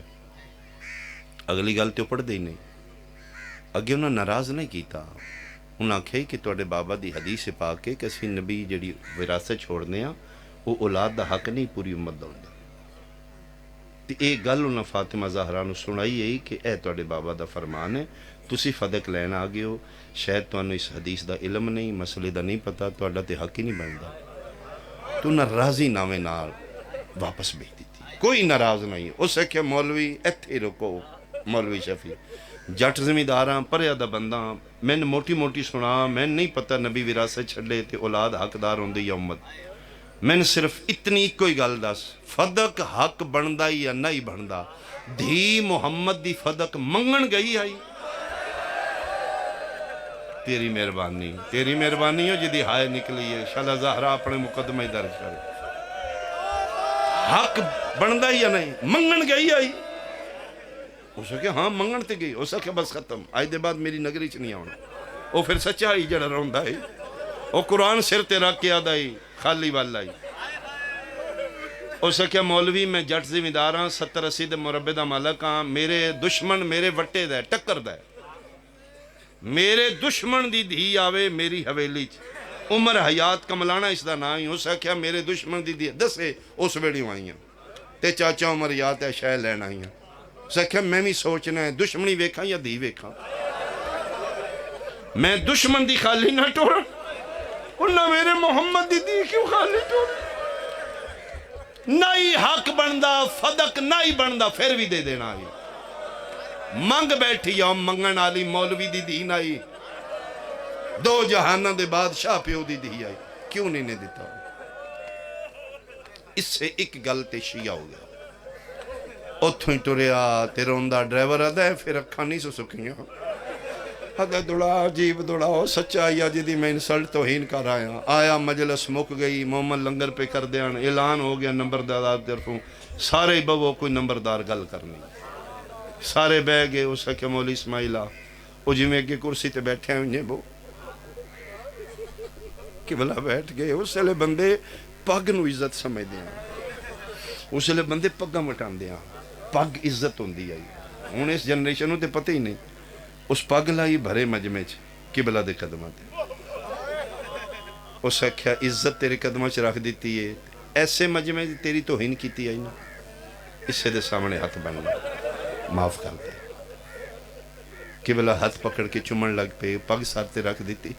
اگلی گل تو پڑھ دے نہیں اگے انہاں ناراض نہیں کیتا انہاں آکھے کہ تواڈے بابا دی حدیث پاک ہے کہ اسی نبی جڑی وراثت چھوڑنے ہاں وہ اولاد دا حق نہیں پوری امت دا ہوندا تے ایک گل انہاں فاطمہ زہرا نو سنائی ہے کہ اے تواڈے بابا دا فرمان ہے تسی فدق لین آ گئے ہو شاید تانوں اس حدیث دا علم نہیں مسئلے دا نہیں پتا تواڈا تے حق ہی نہیں بندا تو ناراضی نامے نال واپس بھیج دیتی کوئی ناراض نہیں اسے کہ مولوی ایتھے رکو مولوی شفیع جٹ زمینداراں پریا دا بندہ میں نے موٹی موٹی سنا میں نہیں پتا نبی وراثت چھڑے تے اولاد حقدار ہوندی یا امت میں نے صرف اتنی کوئی گل دس فدق حق بندا یا نہیں بندا دھی محمد دی فدق منگن گئی آئی تیری مہربانی ہو جدی ہائے نکلی ہے شالا زہرا اپنے مقدمہ درج کرے حق بندا یا نہیں منگن گئی آئی اسے کہ ہاں منگن تے گئی اسے کہ بس ختم آج دے بعد میری نگری چ نہیں آنا وہ پھر سچا ہی جڑا روندا ہے وہ قرآن سر تے رکھ کے آدھا ہی خالی والا ہی اسے کہ مولوی میں جٹ زمیندار ہاں 70-80 دے مربع دا مالک ہاں میرے دشمن میرے وٹے دا ہے ٹکر دا ہے میرے دشمن دی دھی آوے میری حویلی چ عمر حیات کملانا اس دا نہ ہی اسے کہ میرے دشمن دی دھی دسے اس ویڑیوں آئی ہیں تے چاچا عمر یاد ہے شہ لینا آئی ہیں اسے کہ میں بھی سوچنا ہے دشمنی ویکھاں یا دھی ویکھاں میں دشمن دی خالی نہ ٹوڑا انہاں میرے محمد دی دی کیوں خالی ٹوڑا نہیں حق بندا فدق نہیں بندا پھر بھی دے دینا آئی منگ بیٹھی یا منگن آلی مولوی دی دی آئی دو جہانہ دے بادشاہ پیو دی دی آئی کیوں نہیں نے دیتا اس سے ایک گلتے شیعہ ہو گیا اتھوں ہی ٹریا تیروندہ ڈرائیور آدھا ہے پھر اکھا نہیں سو سکیاں آدھا دوڑا عجیب دوڑا ہو سچا یا جدی میں انسلٹ توہین کر آیا مجلس مک گئی محمد لنگر پہ کر دیان اعلان ہو گیا نمبردار طرفوں سارے بابو کوئی نمبردار گل کرنی سارے بہ گئے اسے کہ مولی اسماعیلہ وہ جی میں کے کرسی تے بیٹھے ہیں انہیں بو کہ بلا بیٹھ گئے اس لئے بندے پگ نو عزت سمجھ دیا اس لئے بندے پگا مٹان دیا پگ عزت ہوں دی آئی ہوں اس جنریشنوں تے پتہ ہی نہیں اس پگ لائی بھرے مجمع چ قبلہ دے قدمہ تے اس کیا عزت تیرے قدمہ چ رکھ دیتی ہے ایسے مجمع تیری توہین کیتی آئی نا اس سے دے سامنے ہاتھ بننا معاف کر دے قبلہ ہاتھ پکڑ کے چمن لگ پہ پگ سارتے رکھ دیتی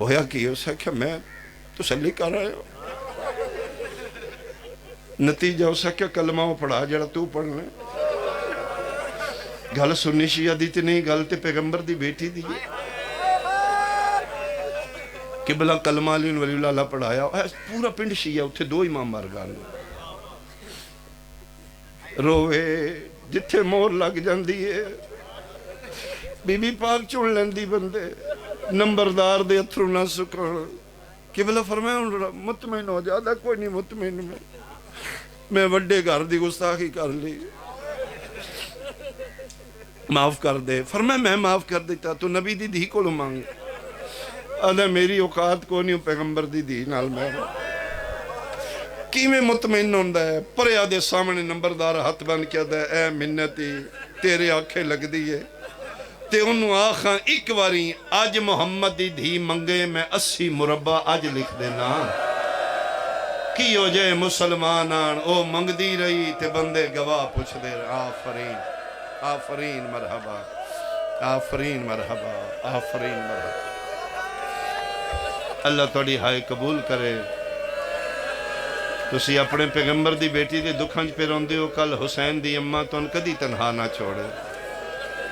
ہویا کہ اس کیا میں تسلی کر رہا ہوں نتیجہ اس کیا کلمہ وہ پڑھا جڑا تو پڑھنے گل سنی شیعہ دیتی نہیں گل تے پیغمبر دی بیٹی دی قبلہ کلمہ علی ولی اللہ پڑھایا پورا پنڈ شیعہ اتھے دو امام بارگاہ روے جتھے مور لگ جاندی ہے بی بی پاک چون لیندی بندے نمبردار دے اتھرو نہ سکن قبلہ فرمایا مطمئن ہو جاتا کوئی نہیں مطمئن میں وڈے گھر دی گستاخی کر لی معاف کر دے فرمایا میں معاف کر دیتا تو نبی دی دھی کو لو مانگ آدھا میری اوقات کو نہیں پیغمبر دی دھی نال میں کیویں مطمئن ہوندہ ہے پریا دے سامنے نمبردار ہاتھ بن کیا دے اے منتی تیرے آنکھیں لگ دیئے تے انہوں آخاں ایک واری آج محمد دی دھی منگے میں 80 مربع آج لکھ دینا کی ہو جائے مسلمانان او منگ دی رہی تے بندے گواہ پوچھ دے آفرین آفرین مرحبا آفرین مرحبا آفرین مرحبا اللہ توڑی ہائے قبول کرے تسی اپنے پیغمبر دی بیٹی دے دکھانج پہ روندے ہو کل حسین دی اممہ تو ان کدی تنہا نہ چھوڑے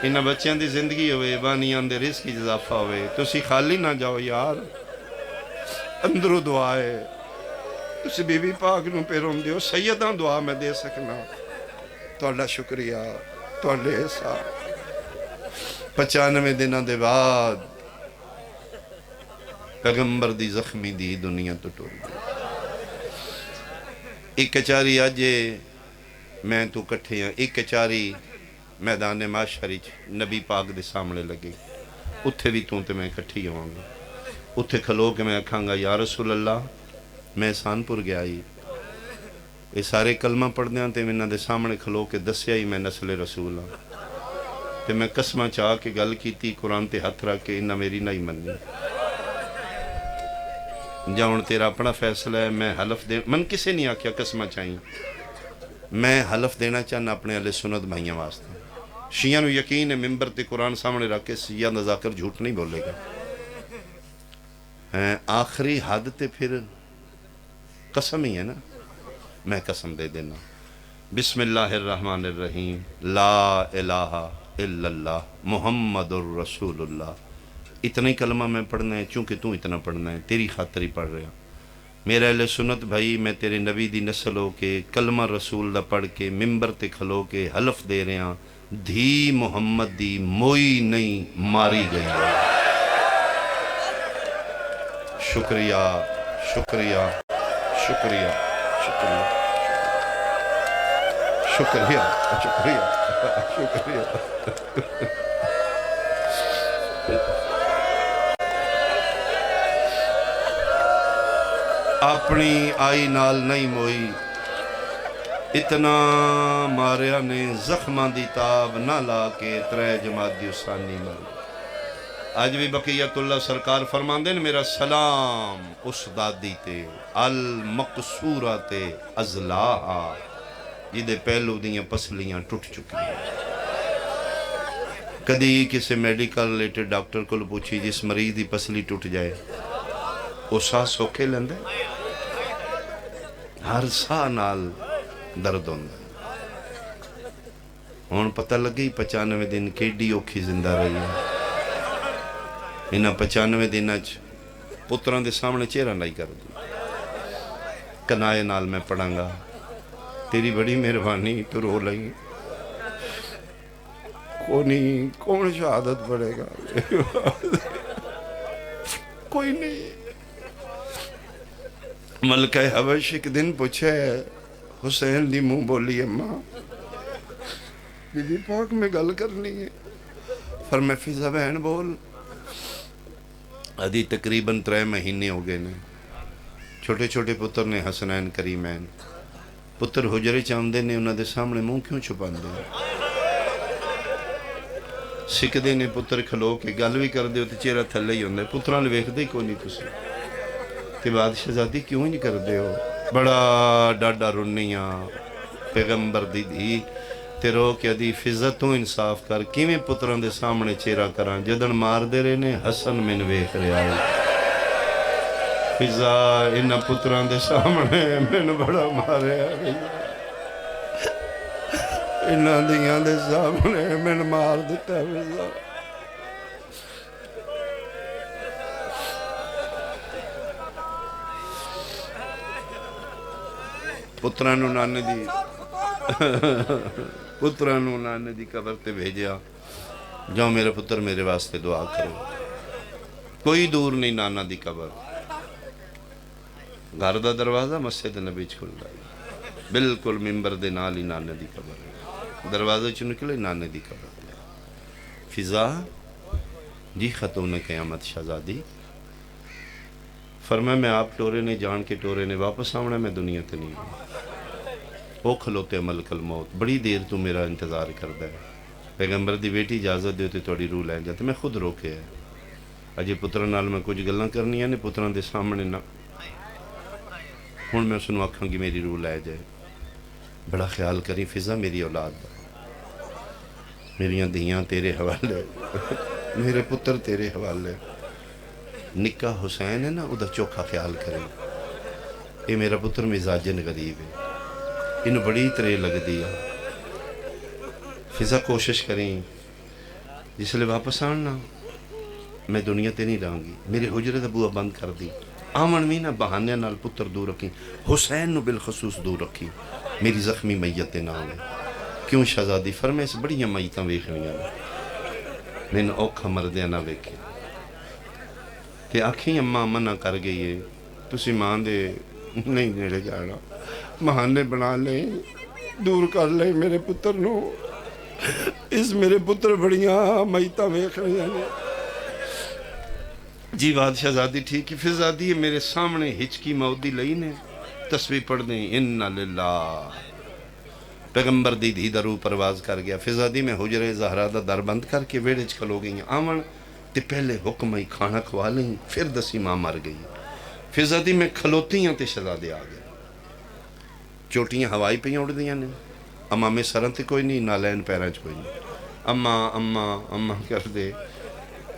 انہاں بچیاں دی زندگی ہوئے بانیاں دے رزق کی اضافہ ہوئے تسی خالی نہ جاؤ یار اندرو دعا ہے تسی بی بی پاک نو پہ روندے ہو سیداں دعا میں دے سکنا تو اللہ شکریہ تو اللہ احسان 95 دنہ دے بعد پیغمبر دی زخمی دی دنیا تو ٹوڑ دی ایک کچاری آجے میں تو کٹھے ہیں ایک کچاری میدان معاشری نبی پاک دے سامنے لگے اتھے بھی توں تے میں کٹھی ہوں گا اتھے کھلو کے میں کھاں گا یا رسول اللہ میں احسان پور گیا ہی یہ سارے کلمہ پڑھ دیاں تے میں انہاں دے سامنے کھلو کے دسیا ہی میں نسل رسول ہوں تے میں قسمہ چاہ کے گل کی تھی قرآن تے ہتھ رکھ کے انہاں میری نہیں مننی جاؤں تیرا اپنا فیصلہ ہے میں حلف دے من کسے نہیں آکیا قسمہ چاہیے میں حلف دینا چاہنا اپنے علیہ سنت بھائیاں واسطہ شیعہ نو یقین ہے ممبر تے قرآن سامنے رکھ کے سیاہ نذاکر جھوٹ نہیں بولے گا آخری حد تے پھر قسم ہی ہے نا میں قسم دے دینا بسم اللہ الرحمن الرحیم لا الہ الا اللہ محمد الرسول اللہ اتنا ہی کلمہ میں پڑھنا ہے چونکہ تو اتنا پڑھنا ہے تیری خاطر ہی پڑھ رہا میرا اہل سنت بھائی میں تیرے نبی دی نسل ہو کے کلمہ رسول دا پڑھ کے ممبر تے کھلو کے حلف دے رہے ہیں دھی محمد دی موئی نہیں ماری گئی شکریہ شکریہ شکریہ شکریہ شکریہ شکریہ شکریہ اپنی آئی نال نہیں موئی اتنا ماریا نے زخماں دی تاب نہ لا کے ترے جماعت دی اسانی مار آج بھی بقیت اللہ سرکار فرماندے نے میرا سلام اس دادی تے المقصورہ تے ازلاہا جدے پہلو دیاں پسلیاں ٹوٹ چکی ہیں کدی کسے میڈیکل ریلیٹڈ ڈاکٹر کو پوچھی جس مریض دی پسلی ٹوٹ جائے وہ ساہ سوکھے لیندے ہر ساہ نال درد ہوندے ہون پتہ لگی 95 دن کیڈی اوکھی زندہ رہی ہے انہاں 95 دن پتران دے سامنے چہرہ نہیں کر دی کنائے نال میں پڑھاں گا تیری بڑی مہربانی تو رو لئی کون شہادت پڑھے گا کوئی نہیں ملکہ حبش ایک دن پوچھے حسین دی منہ بولی اماں بی بی پاک میں گل کرنی ہے فرمائے فضا بہن بول ادھی تقریباً 3 مہینے ہو گئے نے چھوٹے چھوٹے پتر نے حسنین کریمین پتر حجرے چاندے نے انہاں دے سامنے منہ کیوں چھپان دے سکھدے نے پتر کھلو کے گل بھی کر دے تے چہرہ تھلے ہی ہوندے پتران لے ویکھ دے کوئی نہیں تسی تے بعد شہزادی کیوں نہیں کر دے ہو بڑا ڈاڈا رونیاں پیغمبر دی دھی تے رو کے دی فضا تو انصاف کر کیویں پتران دے سامنے چہرہ کراں جدن مار دے رہے نے حسن من ویکھ رہا ہے فضا انہاں پتران دے سامنے من بڑا مارے ہے انہاں دیاں دے سامنے من مار دیتا ہے فضا پترانو نانے دی قبر تے بھیجیا جاؤ میرے پتر میرے واسطے دعا کرو کوئی دور نہیں نانا دی قبر گھر دا دروازہ مسجد نبی چ کھلدا ہے، بالکل ممبر دے نال ہی نانے دی قبر ہے، دروازے چ نکلے نانے دی قبر ہے۔ فضا جی خاتون قیامت شہزادی، فرمایا میں آپ ٹورے نے جان کے ٹورے نے واپس آونا، میں دنیا تے نہیں ہوں۔ او کھلوتے ملک الموت، بڑی دیر تو میرا انتظار کردا ہے، پیغمبر دی بیٹی اجازت دیو تے تہاڈی روح لے جاتے، میں خود روکے ہے، اجے پتر نال میں کچھ گلاں کرنیاں نے، پتراں دے سامنے نہ، ہن میں اس نوں آکھاں گی میری روح لے جائے۔ بڑا خیال کری فضا میری اولاد دا، میریاں دھیاں تیرے حوالے، میرے پتر تیرے حوالے، نکا حسین ہے نا، او دا چوکھا خیال کریں، اے میرا پتر مزاجن غریب ہے، انہوں بڑی ترے لگ دیا۔ فضا کوشش کریں جس لئے واپس آنا، میں دنیا تے نہیں رہاں گی، میرے حجرے دا بوہ بند کر دی، آمن بھی نہ بہانے نال پتر دور رکھی، حسین نو بالخصوص دور رکھی، میری زخمی میت نہ ہوئے۔ کیوں شہزادی؟ فرمائے اس بڑیاں میتاں ویکھنیاں نے، میں نے اوکھا مردیاں نہ ویکھے، تے آنکھیں اماں منع کر گئی ہے، تسی ماں دے نہیں نیڑے جانا، بہانے بنا لیں، دور کر لیں میرے پتر نو، اس میرے پتر بڑیاں میتاں ویکھنیاں نے۔ جی بات شہزادی ٹھیک ہے، فضادی میرے سامنے ہچکی مودی لئی نے، تسبیح پڑھ دیں اِنَّا لِلَّهِ، پیغمبر دی دھی درو پرواز کر گیا۔ فضادی میں حجرے زہرا دا در بند کر کے ویڑے چ کھلو گئی، آمن تے پہلے حکم ہی کھانا کھوا لیں، پھر دسی ماں مر گئی۔ فضادی میں کھلوتی ہیں تے شہزادے آ گئے، چوٹیاں ہوائی پہ اڑ دیاں نے، اماں میں سرن تے کوئی نہیں، نالین پیران چ کوئی نہیں، اماں اماں اماں کر دے۔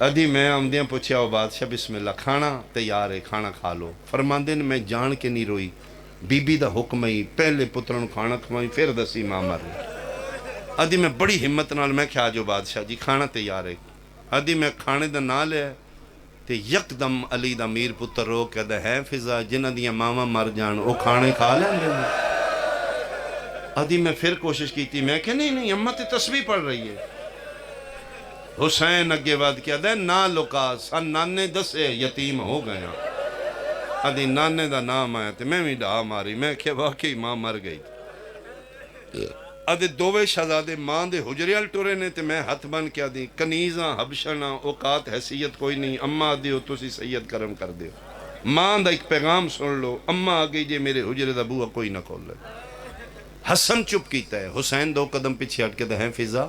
ادھی میں آمدیاں پوچھیا او بادشاہ بسم اللہ، کھانا تیار ہے، کھانا کھا لو۔ فرماندے نے میں جان کے نہیں روئی، بی بی دا حکم ہی پہلے پتروں کھانا کھوائی پھر دسی ماں مر گئی۔ ادھی میں بڑی ہمت نال میں کھا جو بادشاہ جی کھانا تیار ہے، ادھی میں کھانے دا نہ لیا تے یکدم علی دا میر پتر رو کے دا ہے فضا جنہ دیاں ماما مر جان او کھانے کھا لیں گے۔ ادھی میں پھر کوشش کی تھی، میں کہ نہیں اماں تے تسبیح پڑھ رہی ہے۔ حسین اگے واد کیا دے نہ لکا، سن نانے دسے یتیم ہو گیا، ادھی نانے دا نام آیا تے میں بھی ڈھا ماری، میں کہ واقعی ماں مر گئی۔ ادھے دووے شہزادے ماں دے حجریال ٹورے نے تے میں ہتھ بن کیا دی، کنیزاں حبشناں اوقات حیثیت کوئی نہیں، اماں دیو تسی سید کرم کر دیو، ماں دا ایک پیغام سن لو، اماں آگئی جے میرے حجرے دا بوہ کوئی نہ کھول لے۔ حسن چپ کیتا ہے، حسین دو قدم پیچھے ہٹ کے دے ہیں فضا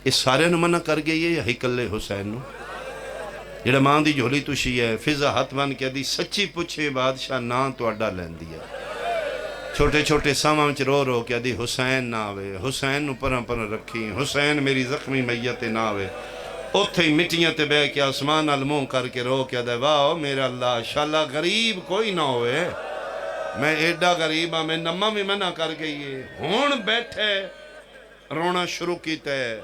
اس سارے نو منع کر گئی ہے یا ہی کلے حسین نو جڑا ماں دی جھولی تشی ہے؟ فضا ہاتھ بن کے دی سچی پوچھے بادشاہ نا تو اڈا لین دیا، چھوٹے چھوٹے سامان وچ رو رو کے دی حسین نہ آوے، حسین نو پرہ پرہ رکھی، حسین میری زخمی میت نہ آوے، اوتھے ہی مٹیاں تے بے کے آسمان نال منہ کر کے رو کے دے واہ میرا اللہ شالا غریب کوئی نہ ہوئے، میں ایڈا غریب ہاں، میں نمہ بھی منع کر گئی ہے، ہون بیٹھے رونا شروع کیتا ہے،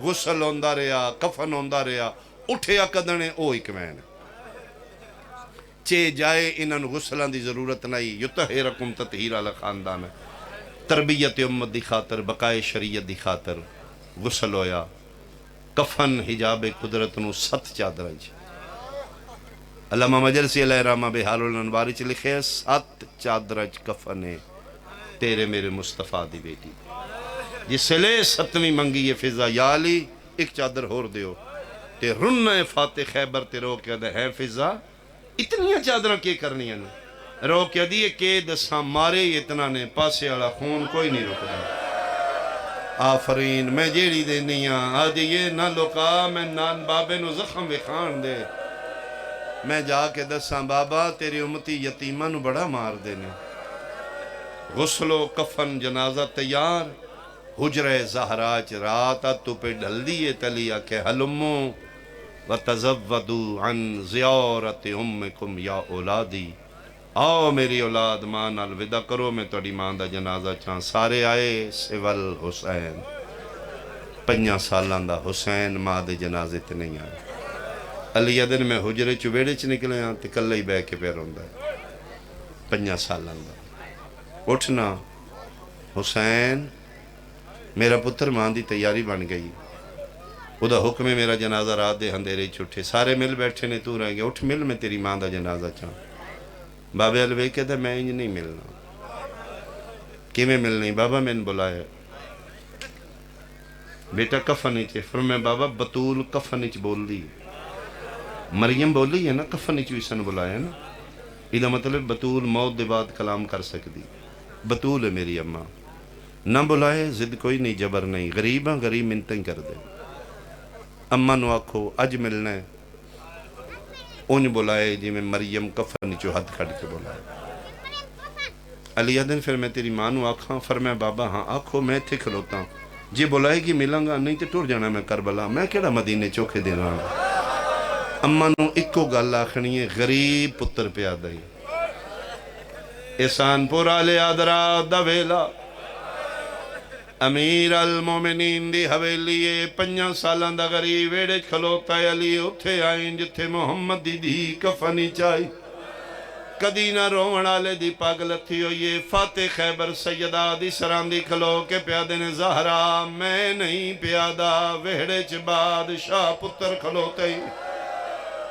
غسل ہوندہ رہا، کفن ہوندہ رہا، اٹھیا کدنے او ایک میں نے چے جائے انہاں غسلان دی ضرورت نہیں، یطہرکم تطہیرا لخاندان ہے، تربیت امت دی خاطر، بقائے شریعت دی خاطر غسل ہویا، کفن حجاب قدرت نو 7 چادر ہے۔ علامہ مجلسی علیہ رحمہ بحال الانواری چ لکھے 7 چادر کفن ہے تیرے میرے مصطفیٰ دی بیٹی، جس لے 7ویں منگی یہ فضا یا علی ایک چادر ہور دیو تے رنہ فاتح خیبر تے رو کے دے ہے فضا اتنیاں چادرہ کی کرنی ہیں رو کے دیئے کہ دساں مارے اتنا نے پاسے والا خون کوئی نہیں رکھا، آفرین میں جیڑی دینیاں آدھی یہ نہ لکا میں نان بابے نو زخم وکھان دے، میں جا کے دساں بابا تیری امتی یتیمہ نو بڑا مار دینے، غسل و کفن جنازہ تیار، حجرہ زہراج رات تو پہ ڈھل دیئے تلیا کہ حلمو وَتَزَوَّدُوا عَنْ زِيَارَةِ أُمِّكُمْ یا اولادی، آؤ میری اولاد ماں نال ودا کرو، میں توڑی ماں دا جنازہ چاہاں، سارے آئے سول حسین، 5 سالان دا حسین ماں دے جنازے تے نہیں آئے، علی دن میں حجرے چویڑے چ نکلے ہاں تے کلے ہی بے کے پیر ہوندہ ہے، 5 سالان دا اٹھنا حسین میرا پتر ماں دی تیاری بن گئی، او دا حکم ہے میرا جنازہ رات دے اندھیرے چھٹے، سارے مل بیٹھے نے تو رہ گئے، اٹھ مل میں تیری ماں دا جنازہ چاہاں، بابے ال ویکھ کے تے میں انج نہیں ملنا. کیویں ملنی؟ بابا میں نے بلایا بیٹا کفن چ. فرمایا بابا بطول کفن چ بول دی. مریم بولی ہے نا کفن چ اسن بلایا نا. یہ مطلب بطول موت دے بعد کلام کر سکتی. بطول ہے میری اماں. نہ بلائے ضد کوئی نہیں، جبر نہیں. غریب ہاں غریب منتیں کر دے. اماں نو آکھو اج ملنا ہے انج بلائے جی میں مریم کفن چو ہاتھ کھڑ کے بلائے. علی دن پھر میں تیری ماں نو آکھاں. فرمایا بابا ہاں آکھو میں تھے کھلوتا ہوں. جی بلائے گی ملاں گا، نہیں تے ٹر جانا میں کربلا. میں کیڑا مدینے چوکھے دینا. اماں نو اکو گل آکھنی ہے غریب پتر پیادا ہی. احسان پورا لے آدرا دا ویلا امیر المومنین دی حویلیے 5 سالاں دا غریب ویڑے کھلوتا ہے. علی اتھے آئیں جتھے محمد دی دی کفنی چاہی. کدی نہ رومن آلے دی پاگ لتھی ہوئیے. فاتح خیبر سیدہ دی سراندی کھلو کے پیادے نے زہرا میں نہیں پیادہ. ویڑے چ بادشاہ پتر کھلوتے ہی.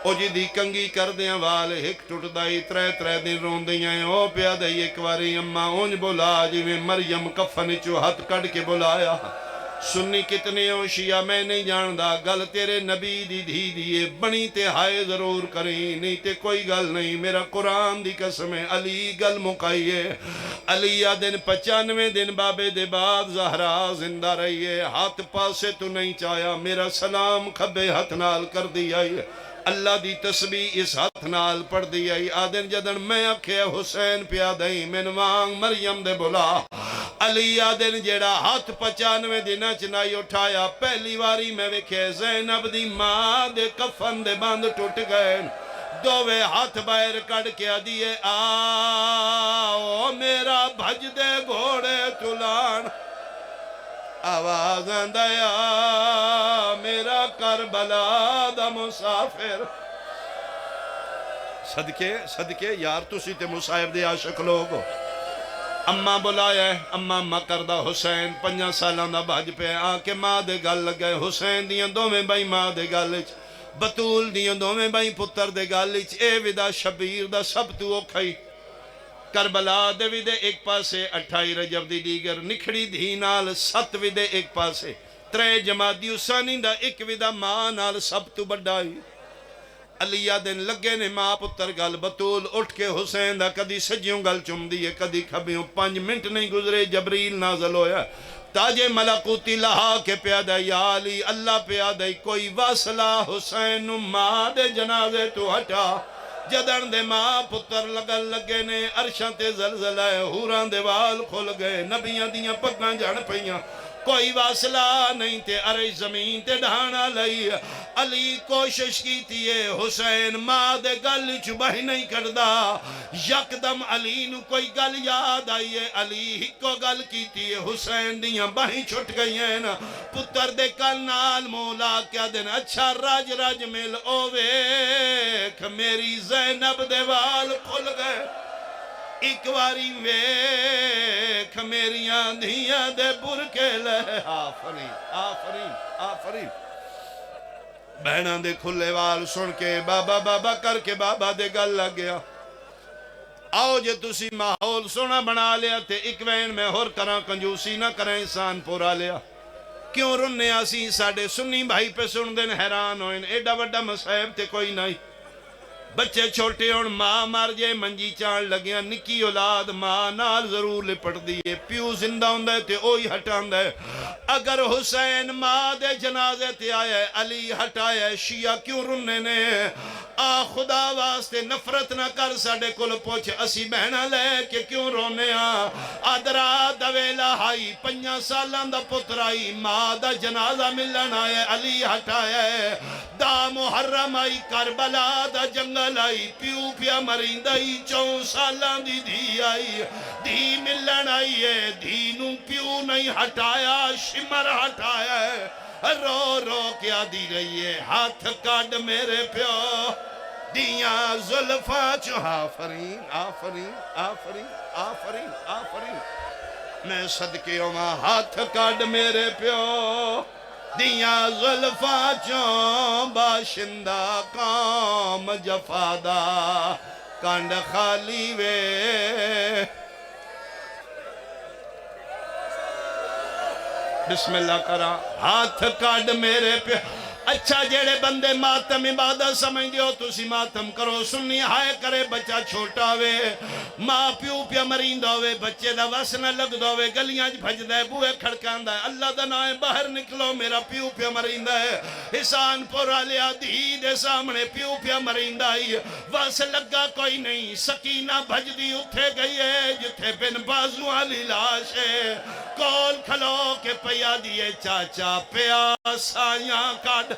او جی دی کنگی کر دیاں وال ہک ٹوٹ دائی. 3 دن رون دیاں او پیادے ایک واری اماں اونج بولا جی میں مریم کفن چو ہاتھ کڑ کے بلایا. سنی کتنے ہو شیعہ میں نہیں جاندہ. گل تیرے نبی دی دھی دیئے بنی تے ہائے ضرور کریں نہیں تے کوئی گل نہیں. میرا قرآن دی قسم ہے علی گل مکائیے. علی دن 95 دن بابے دے بعد زہرا زندہ رہیے. ہاتھ پاسے تو نہیں چاہیا. میرا سلام کھبے ہاتھ نال کر دیا. اللہ دی تسبیح اس ہاتھ نال پڑھ دی آئی. آدن جدن میں اکھے حسین پیادائی من وانگ مریم دے بلا. علی آدن جیڑا ہاتھ 95 دنہ چنائی اٹھایا. پہلی واری میں وکھے زینب دی ماں دے کفن دے بند ٹوٹ گئے. دووے ہاتھ باہر کڑ کے دیئے آؤ میرا بھج دے گھوڑے تلان. آواز دیا میرا کربلا دا مسافر. صدقے یار تسی تے مصائب دے عاشق لوگ ہو. اماں بلایا ہے. اماں کردہ حسین 5 سالاں دا بھج پہ آ کے ماں دے گل لگے. حسین دیاں دوویں بائی ماں دے گل چ. بطول دیاں دوویں بائی پتر دے گل چ. اے ودا شبیر دا سب تو اوکھائی. کربلا دے ویدے ایک پاسے 28 رجب دی دیگر نکھڑی دھی نال 7 ویدے ایک پاسے 3 جمادی اسانی دا ایک ویدہ ماں نال سب تو بڑھائی. علیہ دن لگے نے ماں پتر گل. بطول اٹھ کے حسین دا کدی سجیوں گل چم دیئے کدی کھبیوں. 5 منٹ نہیں گزرے جبریل نازل ہویا. تاج ملکوتی لہا کے پیادہ یا علی اللہ پیادہ کوئی واصلہ حسین ماں دے جنازے تو ہٹا. جدن دے ماں پتر لگن لگے نے عرشاں تے زلزلہ ہے. ہوران دے وال کھل گئے. نبیاں دیاں پگاں جان پئیاں. کوئی واصلہ نہیں تے عرش زمین تے ڈھانا لئی. علی کوشش کی تھی حسین ماں دے گل چبہ نہیں کردہ. یکدم علی نو کوئی گل یاد آئی ہے. علی ہکو گل کی تھی حسین دیاں باہیں چھٹ گئی ہیں. پتر دے کل نال مولا کیا دن اچھا راج راج مل او ویکھ میری زینب دے وال کھل گئے. ایک واری ویکھ میریاں دھیاں دے برکے لے. آفرین آفرین آفرین. بہناں دے کھلے وال سن کے بابا بابا کر کے بابا دے گل لگ گیا. آؤ جے تسی ماحول سونا بنا لیا تے ایک وین میں ہور کراں کنجوسی نہ کریں انسان پورا لیا. کیوں رننے آسی ساڑے سنی بھائی پہ سن دن حیران ہوئن. ایڈا وڈا مصائب تے کوئی نہیں. بچے چھوٹے ہون ماں مار جے منجی چان لگیاں. نکی اولاد ماں نال ضرور لپٹ دیئے. پیو زندہ ہوں دے تے اوہی ہٹان دے. اگر حسین ماں دے جنازے تے آئے علی ہٹائے شیعہ کیوں رننے نے. خدا واسطے نفرت نہ کر ساڑے کل پوچھ اسی بہنہ لے کہ کیوں رونے آدرا دویلہ ہائی 5 سالان دا پترائی ماں دا جنازہ ملن آئے علی ہٹائے. دا محرم آئی کربلا دا جنگل آئی پیو پیا مرندائی 4 سالان دی دھی آئی. دھی ملن آئی ہے دھی نو پیو نہیں ہٹایا شمر ہٹایا ہے. رو رو کیا دی رہی ہے ہاتھ کاٹ میرے پیو دیاں زلفاں چو. آفرین آفرین آفرین آفرین آفرین. میں صدقے ماں ہاتھ کاٹ میرے پیو دیاں زلفاں چو. باشندہ قوم جفادا کانڈ خالی وے بسم اللہ کرا ہاتھ کاڈ میرے پہ اچھا جیڑے بندے ماتم عبادت سمجھ دیو تسی ماتم کرو سنی ہائے کرے بچہ چھوٹا وے ماں پیو پیا مرین دوے بچے دا وس نہ لگ دوے گلیاں بھج دے بوئے کھڑکان دے اللہ دا نائے باہر نکلو میرا پیو پیا مرین دے حسان پورا لیا دی دے سامنے پیو پیا مرین دائی وس لگا کوئی نہیں سکینہ بھج دی اٹھے گئی ہے جتھے بن بازو علی لاشے کول کھلو کے پیا دیے چاچا پیا سائیاں کاڈ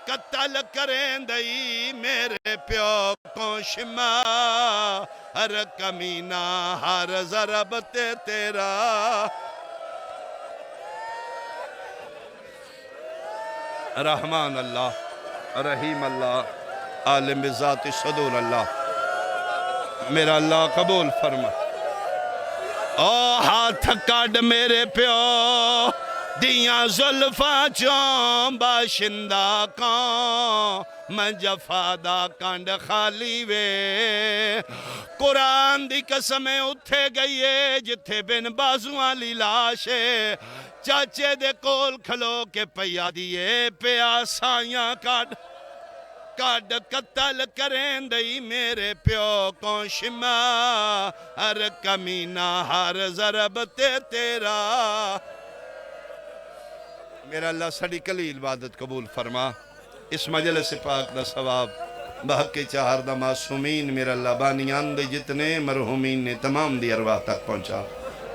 قتل کریں دئی میرے پیو کو شما ہر کمینہ ہر ضربت تیرا رحمان اللہ رحیم اللہ عالم ذات صدور اللہ میرا اللہ قبول فرما او ہاتھ کاڈ میرے پیو دیاں زلفاں چوں باشندہ کوں میں جفادہ کانڈ خالی وے قرآن دی قسمیں اٹھے گئیے جتھے بن بازو علی لاشے چاچے دے کول کھلو کے پیا دیے پیا سائیاں کاڈ قتل کریں دئی میرے پیو کو شما ہر کمینہ ہر ضربت تیرا میرا اللہ سڑی کلیل عبادت قبول فرما اس مجلس پاک دا ثواب بحق کے چہار دا معصومین میرا اللہ بانیان دے جتنے مرحومین نے تمام دی ارواح تک پہنچا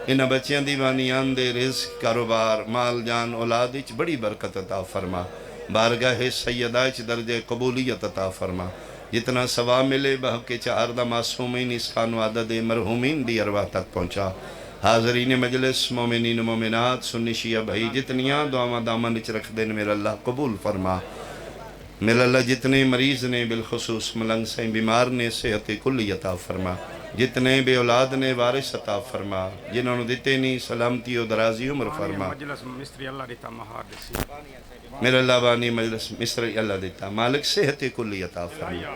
انہاں بچیاں دی بانیان دے رزق کاروبار مال جان اولاد اچ بڑی برکت عطا فرما بارگاہ سیدہ اچ درجہ قبولیت عطا فرما جتنا ثواب ملے بحق کے چہار دا معصومین اس خانو عدد مرحومین دی ارواح تک پہنچا حاضرین مجلس مومنین و مومنات سنی شیعہ بھائی جتنیاں دعا دامن اچ رکھ دین میرا اللہ قبول فرما میرا اللہ جتنے مریض نے بالخصوص ملنگ سے بیمار نے صحت کلی عطا فرما جتنے بے اولاد نے وارث عطا فرما جنہوں نے دیتے نہیں سلامتی و درازی عمر فرما میرا اللہ بانی مجلس مصری اللہ دیتا مالک صحت کلی عطا فرما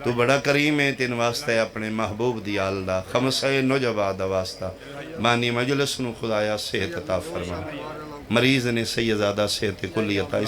تو بڑا کریم ہے تین واسطہ اپنے محبوب دیال دا خمسہ نوجبہ دا واسطہ بانی مجلس نو خدایا صحت عطا فرما مریض نے سیدزادہ صحت کلی عطا